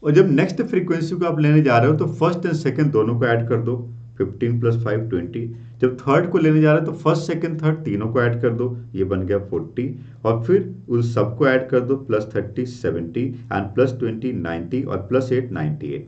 S1: और जब नेक्स्ट फ्रीक्वेंसी को आप लेने जा रहे हो तो फर्स्ट एंड सेकंड दोनों को ऐड कर दो। 15 प्लस 5 20। जब थर्ड को लेने जा रहे हो तो फर्स्ट सेकंड थर्ड तीनों को ऐड कर दो, ये बन गया 40। और फिर उन सबको ऐड कर दो, प्लस 30 70 एंड प्लस 20 90 और plus 8 98।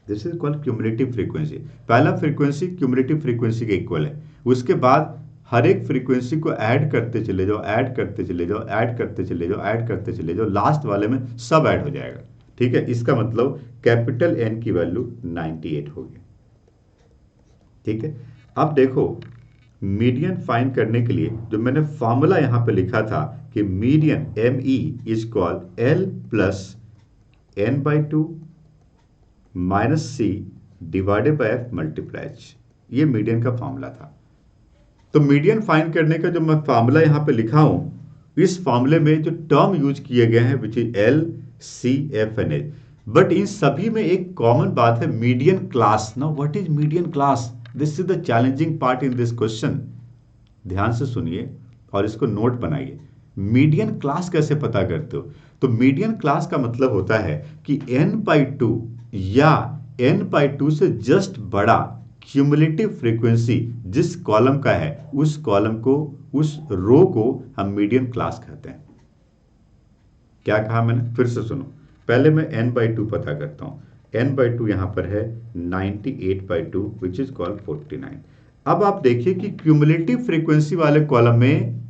S1: This is called cumulative frequency. पहला फ्रीक्वेंसी क्यूमुलेटिव फ्रीक्वेंसी के इक्वल है। उसके बाद हर एक फ्रीक्वेंसी को ऐड करते चले जाओ, ऐड करते चले जाओ, ऐड करते चले जाओ, ऐड करते चले जाओ, लास्ट वाले में सब ऐड हो जाएगा, ठीक है। इसका मतलब कैपिटल एन की वैल्यू 98 होगी, ठीक है। अब देखो मीडियन फाइंड करने के लिए जो मैंने फॉर्मूला यहां पे लिखा था कि median ME is called L plus n/2 minus C divided by F multiplies. ये मीडियन का फॉर्मूला था। तो मीडियन फाइंड करने का जो मैं फॉर्मूला यहां पे लिखा हूं, इस फॉर्मूले में जो टर्म यूज किए गए हैं which is L C F and H, but in सभी में एक कॉमन बात है, median class. Now what is median class? This is the challenging part in this question. ध्यान से सुनिए और इसको नोट बनाइए। मीडियन क्लास कैसे पता करते हो? तो मीडियन क्लास का मतलब होता है कि n/2 या n/2 से जस्ट बड़ा क्यूमुलेटिव फ्रीक्वेंसी जिस कॉलम का है उस कॉलम को, उस रो को हम मीडियन क्लास कहते हैं। क्या कहा मैंने? फिर से सुनो। पहले मैं n/2 पता करता हूं। n/2 यहां पर है 98/2 विच इज कॉल्ड 49। अब आप देखिए कि क्यूमुलेटिव फ्रीक्वेंसी वाले कॉलम में,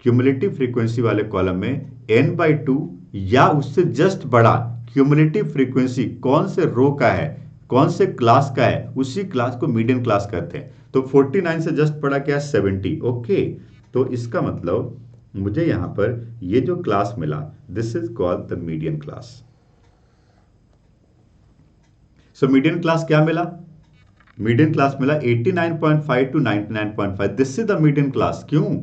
S1: क्यूमुलेटिव फ्रीक्वेंसी वाले कॉलम में n/2 या उससे जस्ट बड़ा क्यूमुलेटिव फ्रीक्वेंसी कौन से रो का है, कौन से क्लास का है, उसी क्लास को मीडियन क्लास कहते हैं। तो 49 से जस्ट बड़ा क्या है? 70। ओके, तो इसका मतलब मुझे यहां पर ये जो क्लास मिला, this is called the median class. So median class क्या मिला? मीडियन क्लास मिला 89.5 to 99.5। This is the median class. क्यों?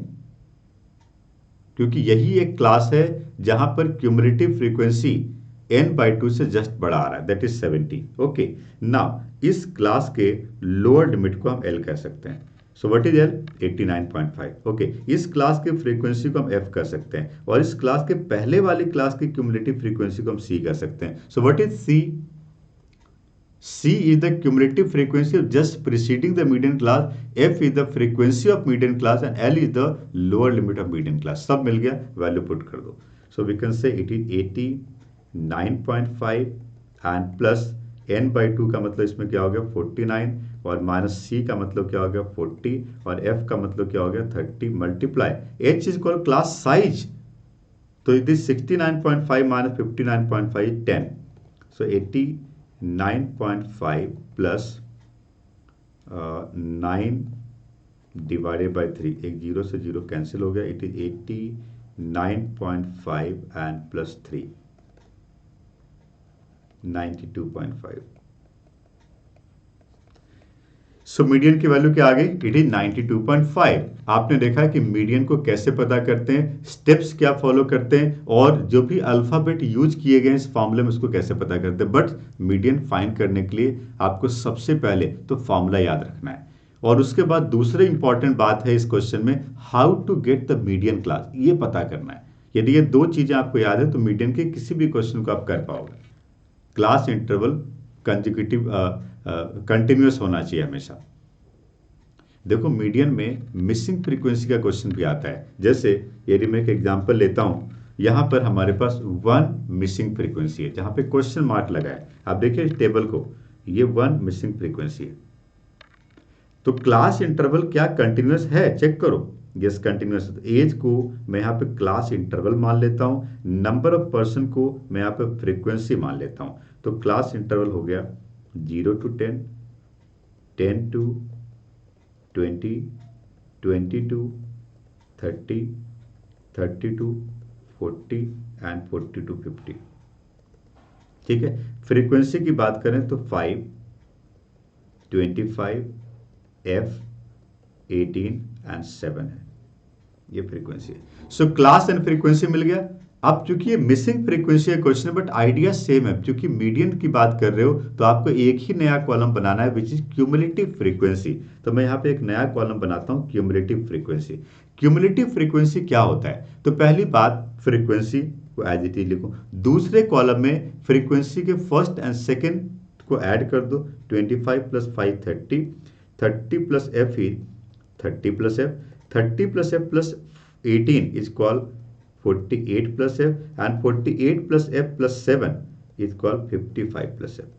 S1: क्योंकि यही एक क्लास है जहां पर क्यूमुलेटिव फ्रीक्वेंसी n/2 से जस्ट बड़ा आ रहा है, दैट इज 70। ओके, नाउ इस क्लास के लोअर लिमिट को हम L कह सकते हैं। सो व्हाट इज L? 89.5। ओके, इस क्लास की फ्रीक्वेंसी को हम F कर सकते हैं और इस क्लास के पहले वाली क्लास की क्यूमुलेटिव फ्रीक्वेंसी को हम C कर सकते हैं। सो what is C? C is the cumulative frequency of just preceding the median class, F is the frequency of median class and L is the lower limit of median class। सब मिल गया, value put कर दो। So we can say it is 89.5 and plus n/2 का मतलब इसमें क्या हो गया? 49 और माइनस C का मतलब क्या हो गया? 40 और F का मतलब क्या हो गया? 30 multiply H is called class size. तो it is 69.5 minus 59.5 10। So 89.5 plus 9 divided by 3, एक जीरो से जीरो कैंसिल हो गया। It is 89.5 and plus 3 92.5। So median की वैल्यू क्या आ गई? It is 92.5। आपने देखा कि मीडियन को कैसे पता करते हैं, स्टेप्स क्या फॉलो करते हैं, और जो भी अल्फाबेट यूज किए गए इस फॉर्मूले में उसको कैसे पता करते हैं। बट मीडियन फाइंड करने के लिए आपको सबसे पहले तो फॉर्मूला याद रखना है, और उसके बाद दूसरी इंपॉर्टेंट बात है इस क्वेश्चन में, how to get the median class, ये पता करना है। यदि ये दो चीजें आपको याद है तो मीडियन के किसी भी क्वेश्चन को आप कर पाओगे। क्लास इंटरवल कंजिक्यूटिव कंटिन्यूअस होना चाहिए हमेशा। देखो मीडियन में मिसिंग फ्रीक्वेंसी का क्वेश्चन भी आता है। जैसे यदि मैं एक एग्जांपल लेता हूं, यहां पर हमारे पास 1 मिसिंग फ्रीक्वेंसी है जहां पे क्वेश्चन मार्क लगा है। आप देखिए इस टेबल को, ये 1 मिसिंग फ्रीक्वेंसी है। तो क्लास इंटरवल क्या कंटिन्यूअस है? चेक करो। Yes continuous. एज को मैं यहाँ पे क्लास इंटरवल मान लेता हूँ, नंबर ऑफ पर्सन को मैं यहाँ पे फ्रीक्वेंसी मान लेता हूँ। तो क्लास इंटरवल हो गया 0 to 10, 10 to 20, 20 to 30, 30 to 40 and 40 to 50। ठीक है। फ्रीक्वेंसी की बात करें तो 5, 25, F, 18 एंड 7 है, ये फ्रीक्वेंसी है। सो क्लास एंड फ्रीक्वेंसी मिल गया। अब चूंकि ये मिसिंग फ्रीक्वेंसी है क्वेश्चन है, बट आइडिया सेम है। क्योंकि मीडियन की बात कर रहे हो तो आपको एक ही नया कॉलम बनाना है, विच इज क्यूमुलेटिव फ्रीक्वेंसी। तो मैं यहाँ पे एक नया कॉलम बनाता हूँ, क्यूमुलेटिव फ्रीक्वेंसी। क्यूमुलेटिव फ्रीक्वेंसी क्या होता है? तो पहली बात, फ्रीक्वेंसी को एज इट इज लिखो, दूसरे कॉलम में फ्रीक्वेंसी के फर्स्ट एंड सेकेंड को ऐड कर दो। 25 plus 5 30, 30 plus F is 30 plus F, 30 plus f plus 18 is called 48 plus f, and 48 plus f plus 7 is called 55 plus f।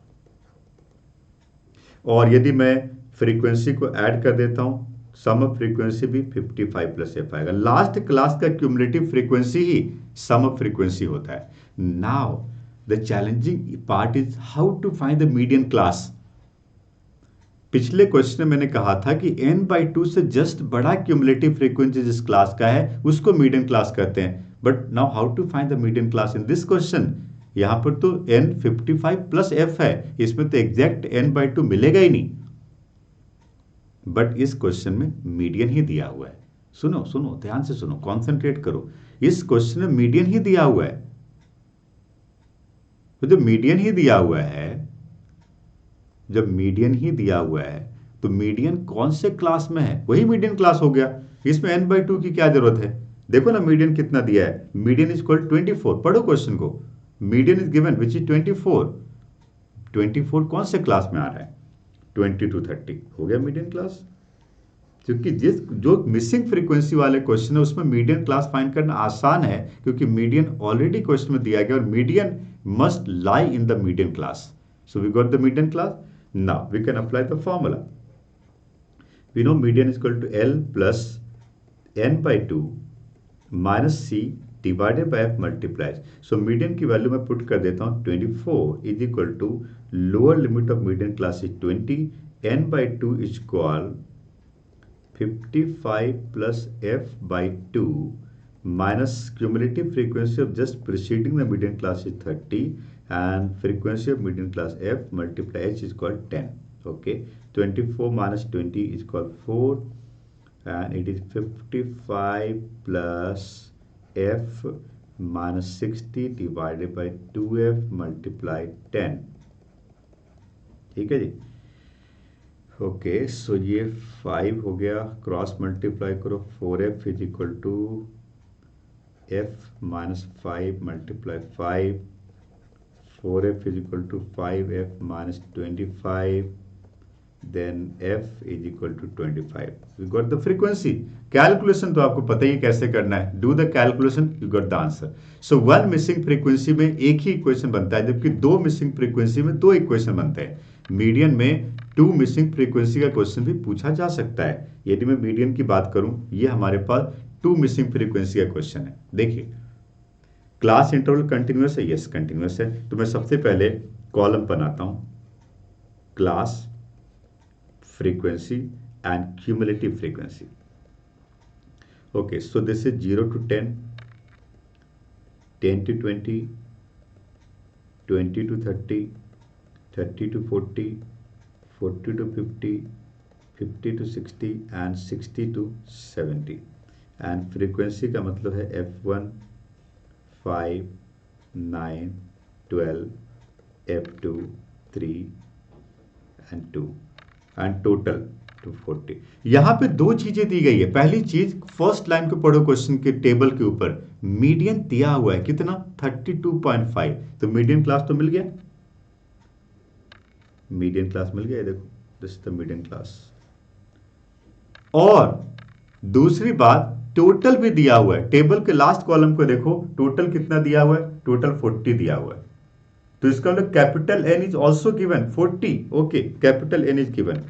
S1: और यदि मैं फ्रीक्वेंसी को ऐड कर देता हूं, सम ऑफ फ्रीक्वेंसी भी 55 प्लस एफ आएगा। लास्ट क्लास का क्यूमुलेटिव फ्रीक्वेंसी ही सम ऑफ फ्रीक्वेंसी होता है। Now the challenging part is how to find the median class. पिछले क्वेश्चन में मैंने कहा था कि n/2 से जस्ट बड़ा क्यूमुलेटिव फ्रीक्वेंसी जिस क्लास का है उसको मीडियन क्लास कहते हैं। But now how to find the median class in this question? यहां पर तो n 55 प्लस f है, इसमें तो एग्जैक्ट n/2 मिलेगा ही नहीं। बट इस क्वेश्चन में मीडियन ही दिया हुआ है। सुनो सुनो, ध्यान से सुनो, कॉन्सेंट्रेट करो। इस क्वेश्चन में मीडियन ही दिया हुआ है। तो जब मीडियन ही दिया हुआ है, जब मीडियन ही दिया हुआ है तो मीडियन कौन से क्लास में है? वही मीडियन क्लास हो गया। इसमें n/2 की क्या जरूरत है? देखो ना मीडियन कितना दिया है। Median is equal 24। पढ़ो क्वेश्चन को। Median is given which is 24। 24 कौन से क्लास में आ रहा है? 20 to 30 हो गया मीडियन क्लास। क्योंकि जो मिसिंग फ्रीक्वेंसी वाले क्वेश्चन है उसमें मीडियन क्लास फाइंड करना आसान है, क्योंकि मीडियन ऑलरेडी क्वेश्चन में दिया गया और median must lie in the median class. So we got the median class. Now we can apply the formula. We know median is equal to L plus n/2 minus C divided by F multiplies. So median की value मैं put कर देता हूँ 24 is equal to lower limit of median class is 20, n/2 is equal 55 plus F by 2 minus cumulative frequency of just preceding the median class is 30, and frequency of median class f multiply h is called 10. Okay, 24 minus 20 is called 4, and it is 55 plus f minus 60 divided by 2f multiply 10। ठीक है जी। Okay, सो ये 5 हो गया, cross multiply करो, 4f is equal to f minus 5 multiply 5, 4f is equal to 5f minus 25, then f is equal to 25. We got the frequency. Calculation तो आपको पता ही कैसे करना है। Do the calculation, you got the answer. So 1 missing frequency में एक ही equation बनता है, जबकि 2 मिसिंग फ्रीक्वेंसी में 2 इक्वेशन बनते हैं। मीडियन में 2 मिसिंग फ्रीक्वेंसी का क्वेश्चन भी पूछा जा सकता है। यदि मैं मीडियन की बात करूं, ये हमारे पास 2 मिसिंग फ्रीक्वेंसी का क्वेश्चन है। देखिए, क्लास इंटरवल कंटिन्यूअस है, यस कंटिन्यूअस है। तो मैं सबसे पहले कॉलम बनाता हूं, class, frequency and cumulative frequency. Okay, so this is 0 to 10, 10 to 20, 20 to 30, 30 to 40, 40 to 50, 50 to 60 and 60 to 70 and frequency का मतलब है F1 5 9 12 F2 3 and 2 and total 240। यहां पे दो चीजें दी गई है। पहली चीज, फर्स्ट लाइन को पढ़ो क्वेश्चन के टेबल के ऊपर, मीडियन दिया हुआ है कितना 32.5, तो मीडियन क्लास तो मिल गया, मीडियन क्लास मिल गया, देखो this is the median class. और दूसरी बात, टोटल भी दिया हुआ है। टेबल के लास्ट कॉलम को देखो, टोटल कितना दिया हुआ है, टोटल 40 दिया हुआ है। तो इसका मतलब capital N is also given 40। Okay, capital N is given,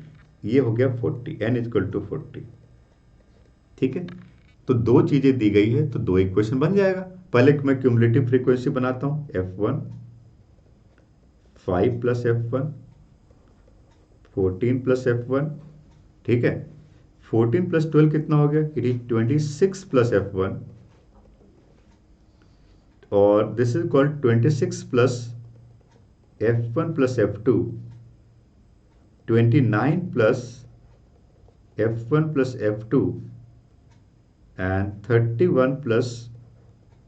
S1: ये हो गया 40, एन इज इक्वल टू 40। ठीक है, तो दो चीजें दी गई है तो दो इक्वेशन बन जाएगा। पहले मैं क्यूमुलेटिव फ्रीक्वेंसी बनाता हूं, F1 5 plus F1 14 plus F1, ठीक है, 14 प्लस 12 कितना हो गया, इट इज 26 प्लस F1, और this is called 26 plus F1 plus F2, 29 plus F1 plus F2 and 31 plus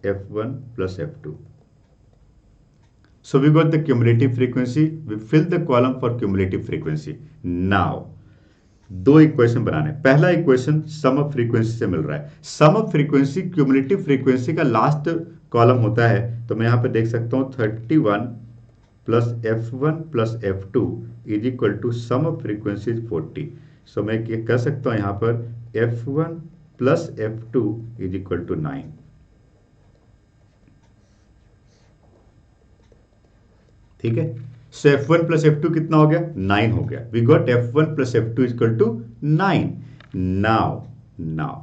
S1: F1 plus F2. So we got the cumulative frequency. We fill the column for cumulative frequency. Now दो equation बनाने। पहला equation some of frequency से मिल रहा है। सम of frequency cumulative frequency का last column होता है, तो मैं यहां पे देख सकता हूं 31 plus F1 plus F2 is equal to sum of frequency 40। So मैं कह सकता हूं यहां पर F1 plus F2 is equal to 9। ठीक है, सो F1 प्लस F2 कितना हो गया, 9 हो गया। We got F1 plus F2 is equal to 9। Now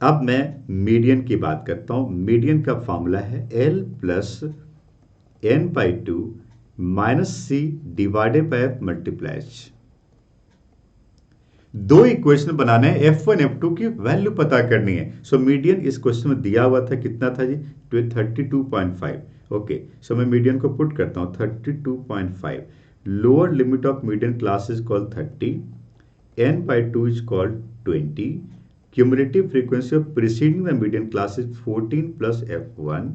S1: अब मैं मीडियन की बात करता हूं। मीडियन का फॉर्मूला है L plus n by 2 minus C divided by F multiply H। दो इक्वेशन बनाने हैं, F1 F2 की वैल्यू पता करनी है। सो मीडियन इस क्वेश्चन में दिया हुआ था, कितना था जी, 32.5। ओके, सो मैं मीडियन को पुट करता हूं 32.5। Lower limit of median class is called 30, n by 2 is called 20, cumulative frequency of preceding the median class is 14 plus F1,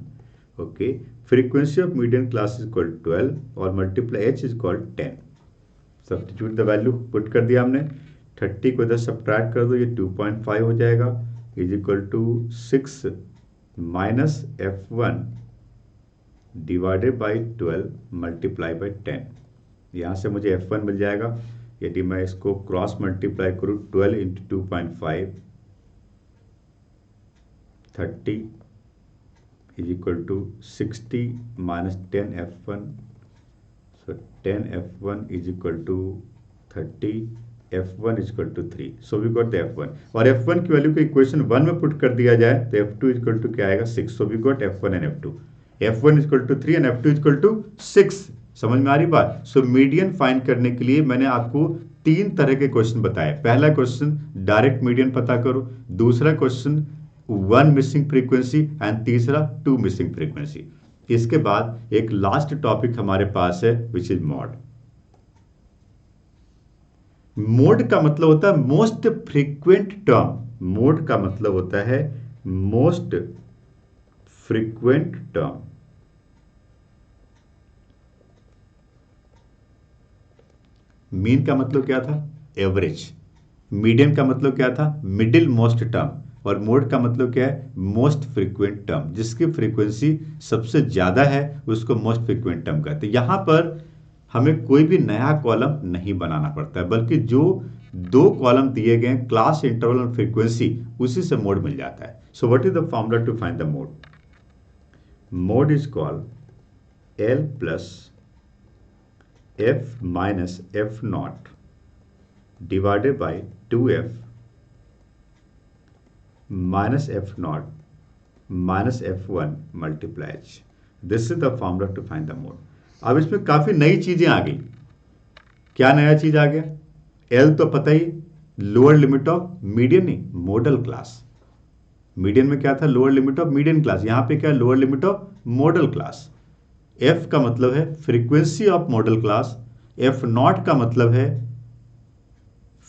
S1: okay, frequency of median class is called 12 और multiply H is called 10। Substitute the value put कर दिया हमने, 30 को इधर subtract कर दो, ये 2.5 हो जाएगा, is equal to 6 minus F1 divided by 12 multiply by 10। यहाँ से मुझे F1 मिल जाएगा। यदि मैं इसको क्रॉस मल्टीप्लाई करूँ 12 into 2.5 30 is equal to 60 minus 10 F1, so 10 F1 is equal to 30, F1 is equal to 3। So we got the F1 और F1 की वैल्यू को इक्वेशन 1 में पुट कर दिया जाए तो F2 इज इक्वल टू क्या आएगा, 6। So we got F1 and F2, F1 is equal to 3 and F2 is equal to 6। समझ में आ रही बात। सो मीडियन फाइंड करने के लिए मैंने आपको तीन तरह के क्वेश्चन बताए। पहला क्वेश्चन डायरेक्ट मीडियन पता करो, दूसरा क्वेश्चन 1 मिसिंग फ्रीक्वेंसी एंड तीसरा 2 मिसिंग फ्रीक्वेंसी। इसके बाद एक लास्ट टॉपिक हमारे पास है विच इज मॉड। मोड का मतलब होता है मोस्ट फ्रीक्वेंट टर्म। मोड का मतलब होता है मोस्ट फ्रीक्वेंट टर्म। मीन का मतलब क्या था, एवरेज। मीडियन का मतलब क्या था, मिडिल मोस्ट टर्म। और मोड का मतलब क्या है, मोस्ट फ्रीक्वेंट टर्म। जिसकी फ्रीक्वेंसी सबसे ज्यादा है उसको मोस्ट फ्रीक्वेंट टर्म कहते हैं। यहां पर हमें कोई भी नया कॉलम नहीं बनाना पड़ता है, बल्कि जो दो कॉलम दिए गए क्लास, इंटरवल और फ्रीक्वेंसी, उसी से मोड मिल जाता है। So what is the formula to find the mode. Mode is called L plus F minus F not divided by 2F minus F not minus F1 multiply H। This is the formula to find the mode. अब इसमें काफी नई चीजें आ गई। क्या नया चीज आ गया, L तो पता ही, लोअर लिमिट ऑफ मीडियन, नहीं मॉडल क्लास। मीडियन में क्या था, lower limit of median class, यहां पे क्या, lower limit of modal class. F का मतलब है frequency of modal class, F not का मतलब है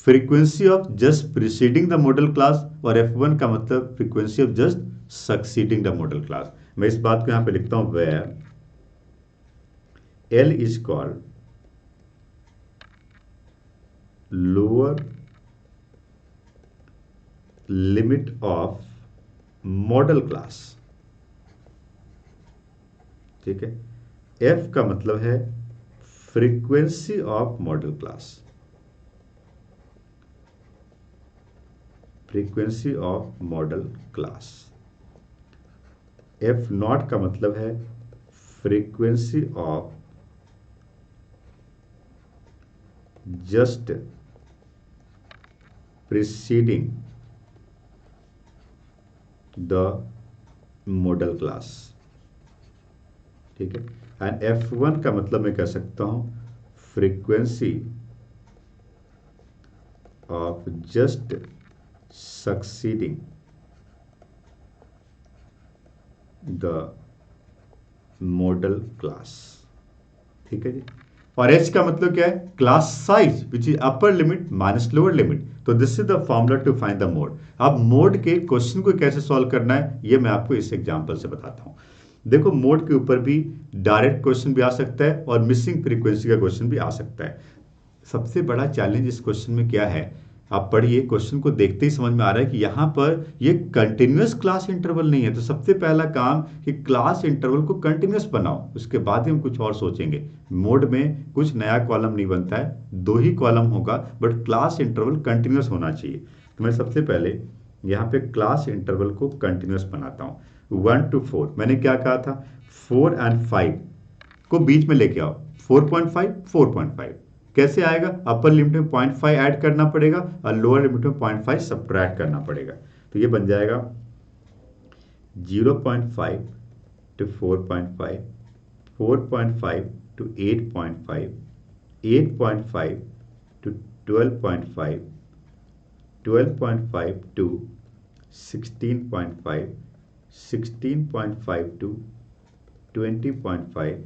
S1: frequency of just preceding the modal class, और F1 का मतलब frequency of just succeeding the modal class. मैं इस बात को यहां पे लिखता हूं, where L is called lower limit of modal class. ठीक है, F का मतलब है frequency of modal class, frequency of modal class. F not का मतलब है frequency of just preceding the modal class. ठीक है, एंड F1 का मतलब मैं कह सकता हूं frequency of just succeeding the modal class. ठीक है जी, और H का मतलब क्या है, class size which is upper limit minus lower limit. तो this is the formula to find the mode. अब मोड के क्वेश्चन को कैसे सॉल्व करना है ये मैं आपको इस एग्जांपल से बताता हूं। देखो, मोड के ऊपर भी डायरेक्ट क्वेश्चन भी आ सकता है और मिसिंग फ्रीक्वेंसी का क्वेश्चन भी आ सकता है। सबसे बड़ा चैलेंज इस क्वेश्चन में क्या है, आप पढ़िए, क्वेश्चन को देखते ही समझ में आ रहा है कि यहाँ पर ये कंटिन्यूअस क्लास इंटरवल नहीं है। तो सबसे पहला काम कि क्लास इंटरवल को कंटिन्यूअस बनाओ, उसके बाद ही हम कुछ और सोचेंगे। मोड में कुछ नया कॉलम नहीं बनता है, 2 ही कॉलम होगा, बट क्लास इंटरवल कंटिन्यूअस होना चाहिए। तो मैं सबसे पहले यहाँ पे क्लास इंटरवल को कंटिन्यूअस बनाता हूँ। 1 to 4 मैंने क्या कहा था, 4 and 5 को बीच में लेके आओ, 4.5 4.5 कैसे आएगा, अपर लिमिट में 0.5 ऐड करना पड़ेगा और लोअर लिमिट में 0.5 सब्ट्रैक्ट करना पड़ेगा। तो ये बन जाएगा 0.5 to 4.5, 4.5 to 8.5, 8.5 to 12.5, 12.5 to 16.5, 16.5 to 20.5,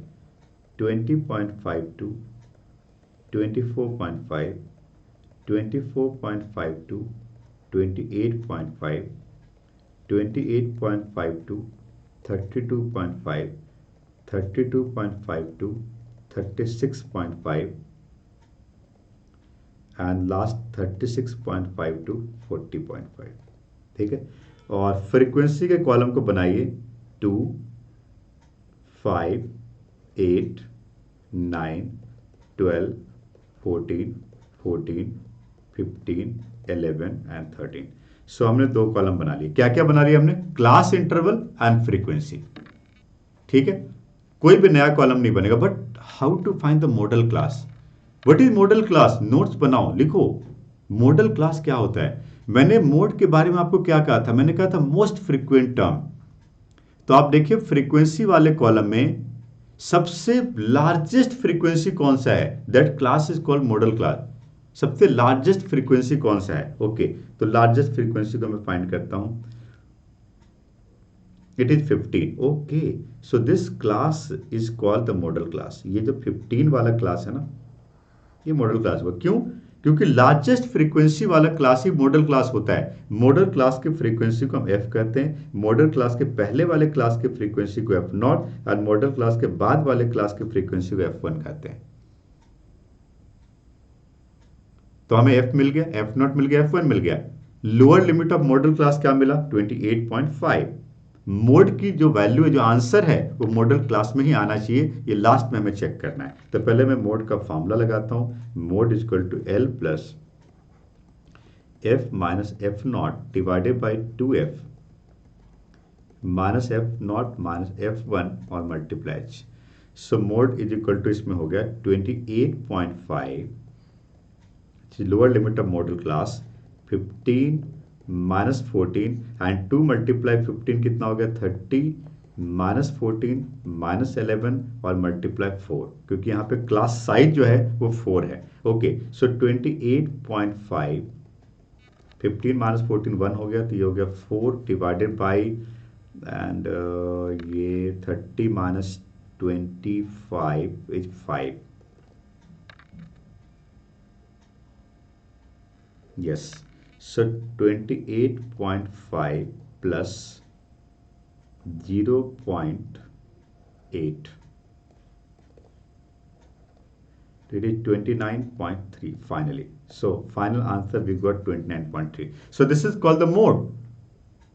S1: 20.5 to 24.5, 24.5 to 28.5, 28.5 to 32.5, 32.5 to 36.5, and last 36.5 to 40.5। ठीक है, और फ्रीक्वेंसी के कॉलम को बनाइए 2, 5, 8, 9, 12, 14, 14, 15, 11 एंड 13। सो हमने 2 कॉलम बना लिए। क्या क्या बना लिया हमने, क्लास इंटरवल एंड फ्रीक्वेंसी। ठीक है, कोई भी नया कॉलम नहीं बनेगा। But how to find the modal class, what is modal class, notes बनाओ, लिखो मॉडल क्लास क्या होता है। मैंने मोड के बारे में आपको क्या कहा था, मैंने कहा था मोस्ट फ्रीक्वेंट टर्म। तो आप देखिए फ्रीक्वेंसी वाले कॉलम में सबसे लार्जेस्ट फ्रीक्वेंसी कौन सा है, that class is called model class. सबसे लार्जेस्ट फ्रीक्वेंसी कौन सा है, ओके तो लार्जेस्ट फ्रीक्वेंसी को मैं फाइंड करता हूं, it is 15। Okay, so this class is called the modal class. ये जो 15 वाला क्लास है ना, ये मॉडल क्लास हुआ। क्यों, क्योंकि लार्जेस्ट फ्रीक्वेंसी वाला क्लास ही मॉडल क्लास होता है। मॉडल क्लास की फ्रीक्वेंसी को हम एफ कहते हैं, मॉडल क्लास के पहले वाले क्लास की फ्रीक्वेंसी को एफ नॉट, और मॉडल क्लास के बाद वाले क्लास की फ्रीक्वेंसी को F1 कहते हैं। तो हमें F मिल गया, F नॉट मिल गया, F1 मिल गया। Lower limit of modal class क्या मिला, 28.5। मोड की जो वैल्यू है, जो आंसर है, वो मॉडल क्लास में ही आना चाहिए। ये लास्ट में हमें चेक करना है। तो पहले मैं मोड का फॉर्मूला लगाता हूं, mode is equal to L plus F minus F not divided by 2F minus F not minus F1 और multiply. So mode is equal to, इसमें हो गया 28.5, lower limit of modal class 15 minus 14 and 2 multiply 15 कितना हो गया 30 minus 14 minus 11 और multiply 4, क्योंकि यहाँ पे क्लास साइज जो है वो 4 है। ओके, सो 28.5, 15 माइनस 14 1 हो गया, तो ये हो गया 4 डिवाइडेड बाई, एंड ये 30 minus 25 is 5। Yes. So 28.5 plus 0.8. It is 29.3 finally. So final answer we got 29.3. So this is called the mode.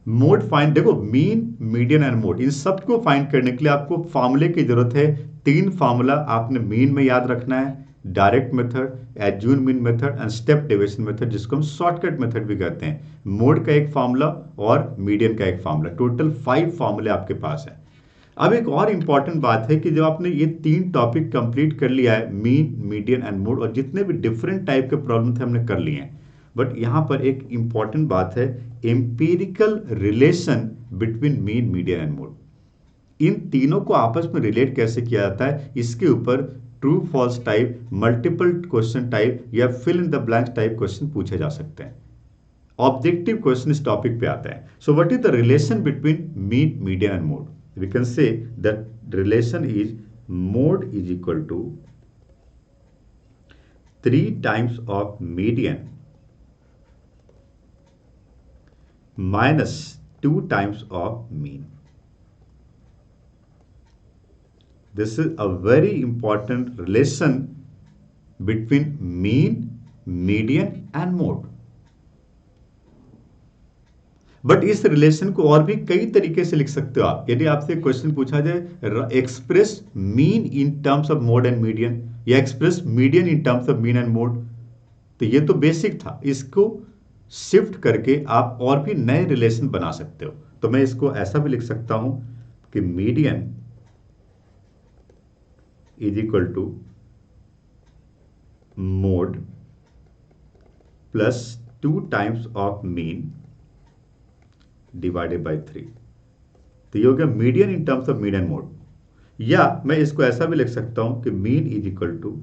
S1: Mode find, देखो मीन मीडियन एंड मोड, इन सब को फाइंड करने के लिए आपको फार्मूले की जरूरत है। 3 फार्मूला आपने मीन में याद रखना है, direct method, assume mean method and step deviation method, जिसको हम शॉर्टकट मेथड भी कहते हैं। मोड का एक फार्मूला और मीडियन का एक फार्मूला, टोटल 5 फार्मूले आपके पास है। अब एक और इंपॉर्टेंट बात है कि जब आपने ये 3 टॉपिक कंप्लीट कर लिया है, मीन मीडियन एंड मोड, और जितने भी डिफरेंट टाइप के प्रॉब्लम थे हमने कर लिए हैं, बट यहां पर एक इंपॉर्टेंट बात है, empirical relation between mean median and mode. इन तीनों को आपस में रिलेट कैसे किया जाता है, इसके ऊपर true false type, multiple question type या fill in the blank type question पूछे जा सकते हैं। ऑब्जेक्टिव क्वेश्चन इस टॉपिक पे आता है। So what is the relation between mean median and mode? We can say that relation is mode is equal to 3 times of median minus 2 times of mean. This is a very important relation between mean, median and mode. But इस relation को और भी कई तरीके से लिख सकते हो आप। यदि आपसे क्वेश्चन पूछा जाए express mean in terms of mode and median, या express median in terms of mean and mode, तो ये तो बेसिक था। इसको शिफ्ट करके आप और भी नए रिलेशन बना सकते हो। तो मैं इसको ऐसा भी लिख सकता हूं कि median is equal to mode plus 2 times of mean divided by 3। तो ये हो गया median in terms of mean and mode. या मैं इसको ऐसा भी लिख सकता हूं कि mean is equal to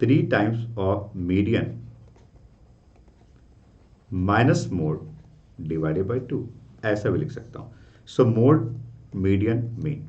S1: 3 times of median minus mode divided by 2, ऐसा भी लिख सकता हूं। So mode, median, mean.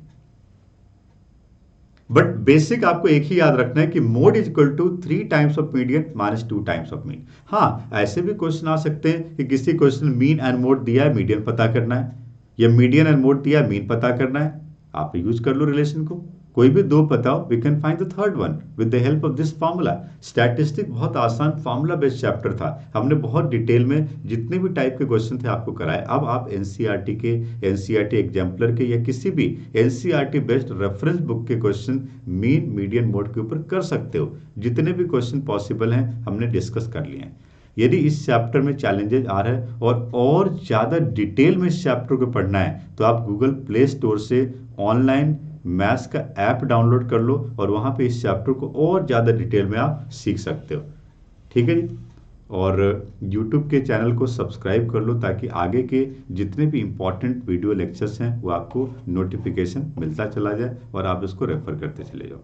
S1: But basic आपको एक ही याद रखना है कि mode is equal to 3 times of median minus 2 times of mean. हाँ, ऐसे भी क्वेश्चन आ सकते हैं कि किसी क्वेश्चन मीन एंड मोड दिया है, मीडियन पता करना है, या मीडियन एंड मोड दिया है, मीन पता करना है। आप यूज कर लो रिलेशन को, कोई भी 2 बताओ, we can find the third one with the help of this formula. Statistic बहुत आसान फार्मूला बेस्ड चैप्टर था, हमने बहुत डिटेल में जितने भी टाइप के क्वेश्चन थे आपको कराए। अब आप एनसीईआरटी के, एनसीईआरटी एग्जाम्पलर के, या किसी भी एनसीईआरटी बेस्ड रेफरेंस बुक के क्वेश्चन मीन मीडियन मोड के ऊपर कर सकते हो। जितने भी क्वेश्चन पॉसिबल हैं हमने डिस्कस कर लिए हैं। यदि इस चैप्टर में चैलेंजेस आ रहे हैं और ज़्यादा डिटेल में इस चैप्टर को पढ़ना है, तो आप गूगल प्ले स्टोर से ऑनलाइन मैथ्स का ऐप डाउनलोड कर लो और वहाँ पे इस चैप्टर को और ज़्यादा डिटेल में आप सीख सकते हो। ठीक है जी। और YouTube के चैनल को सब्सक्राइब कर लो ताकि आगे के जितने भी इम्पॉर्टेंट वीडियो लेक्चर्स हैं वो आपको नोटिफिकेशन मिलता चला जाए और आप इसको रेफर करते चले जाओ।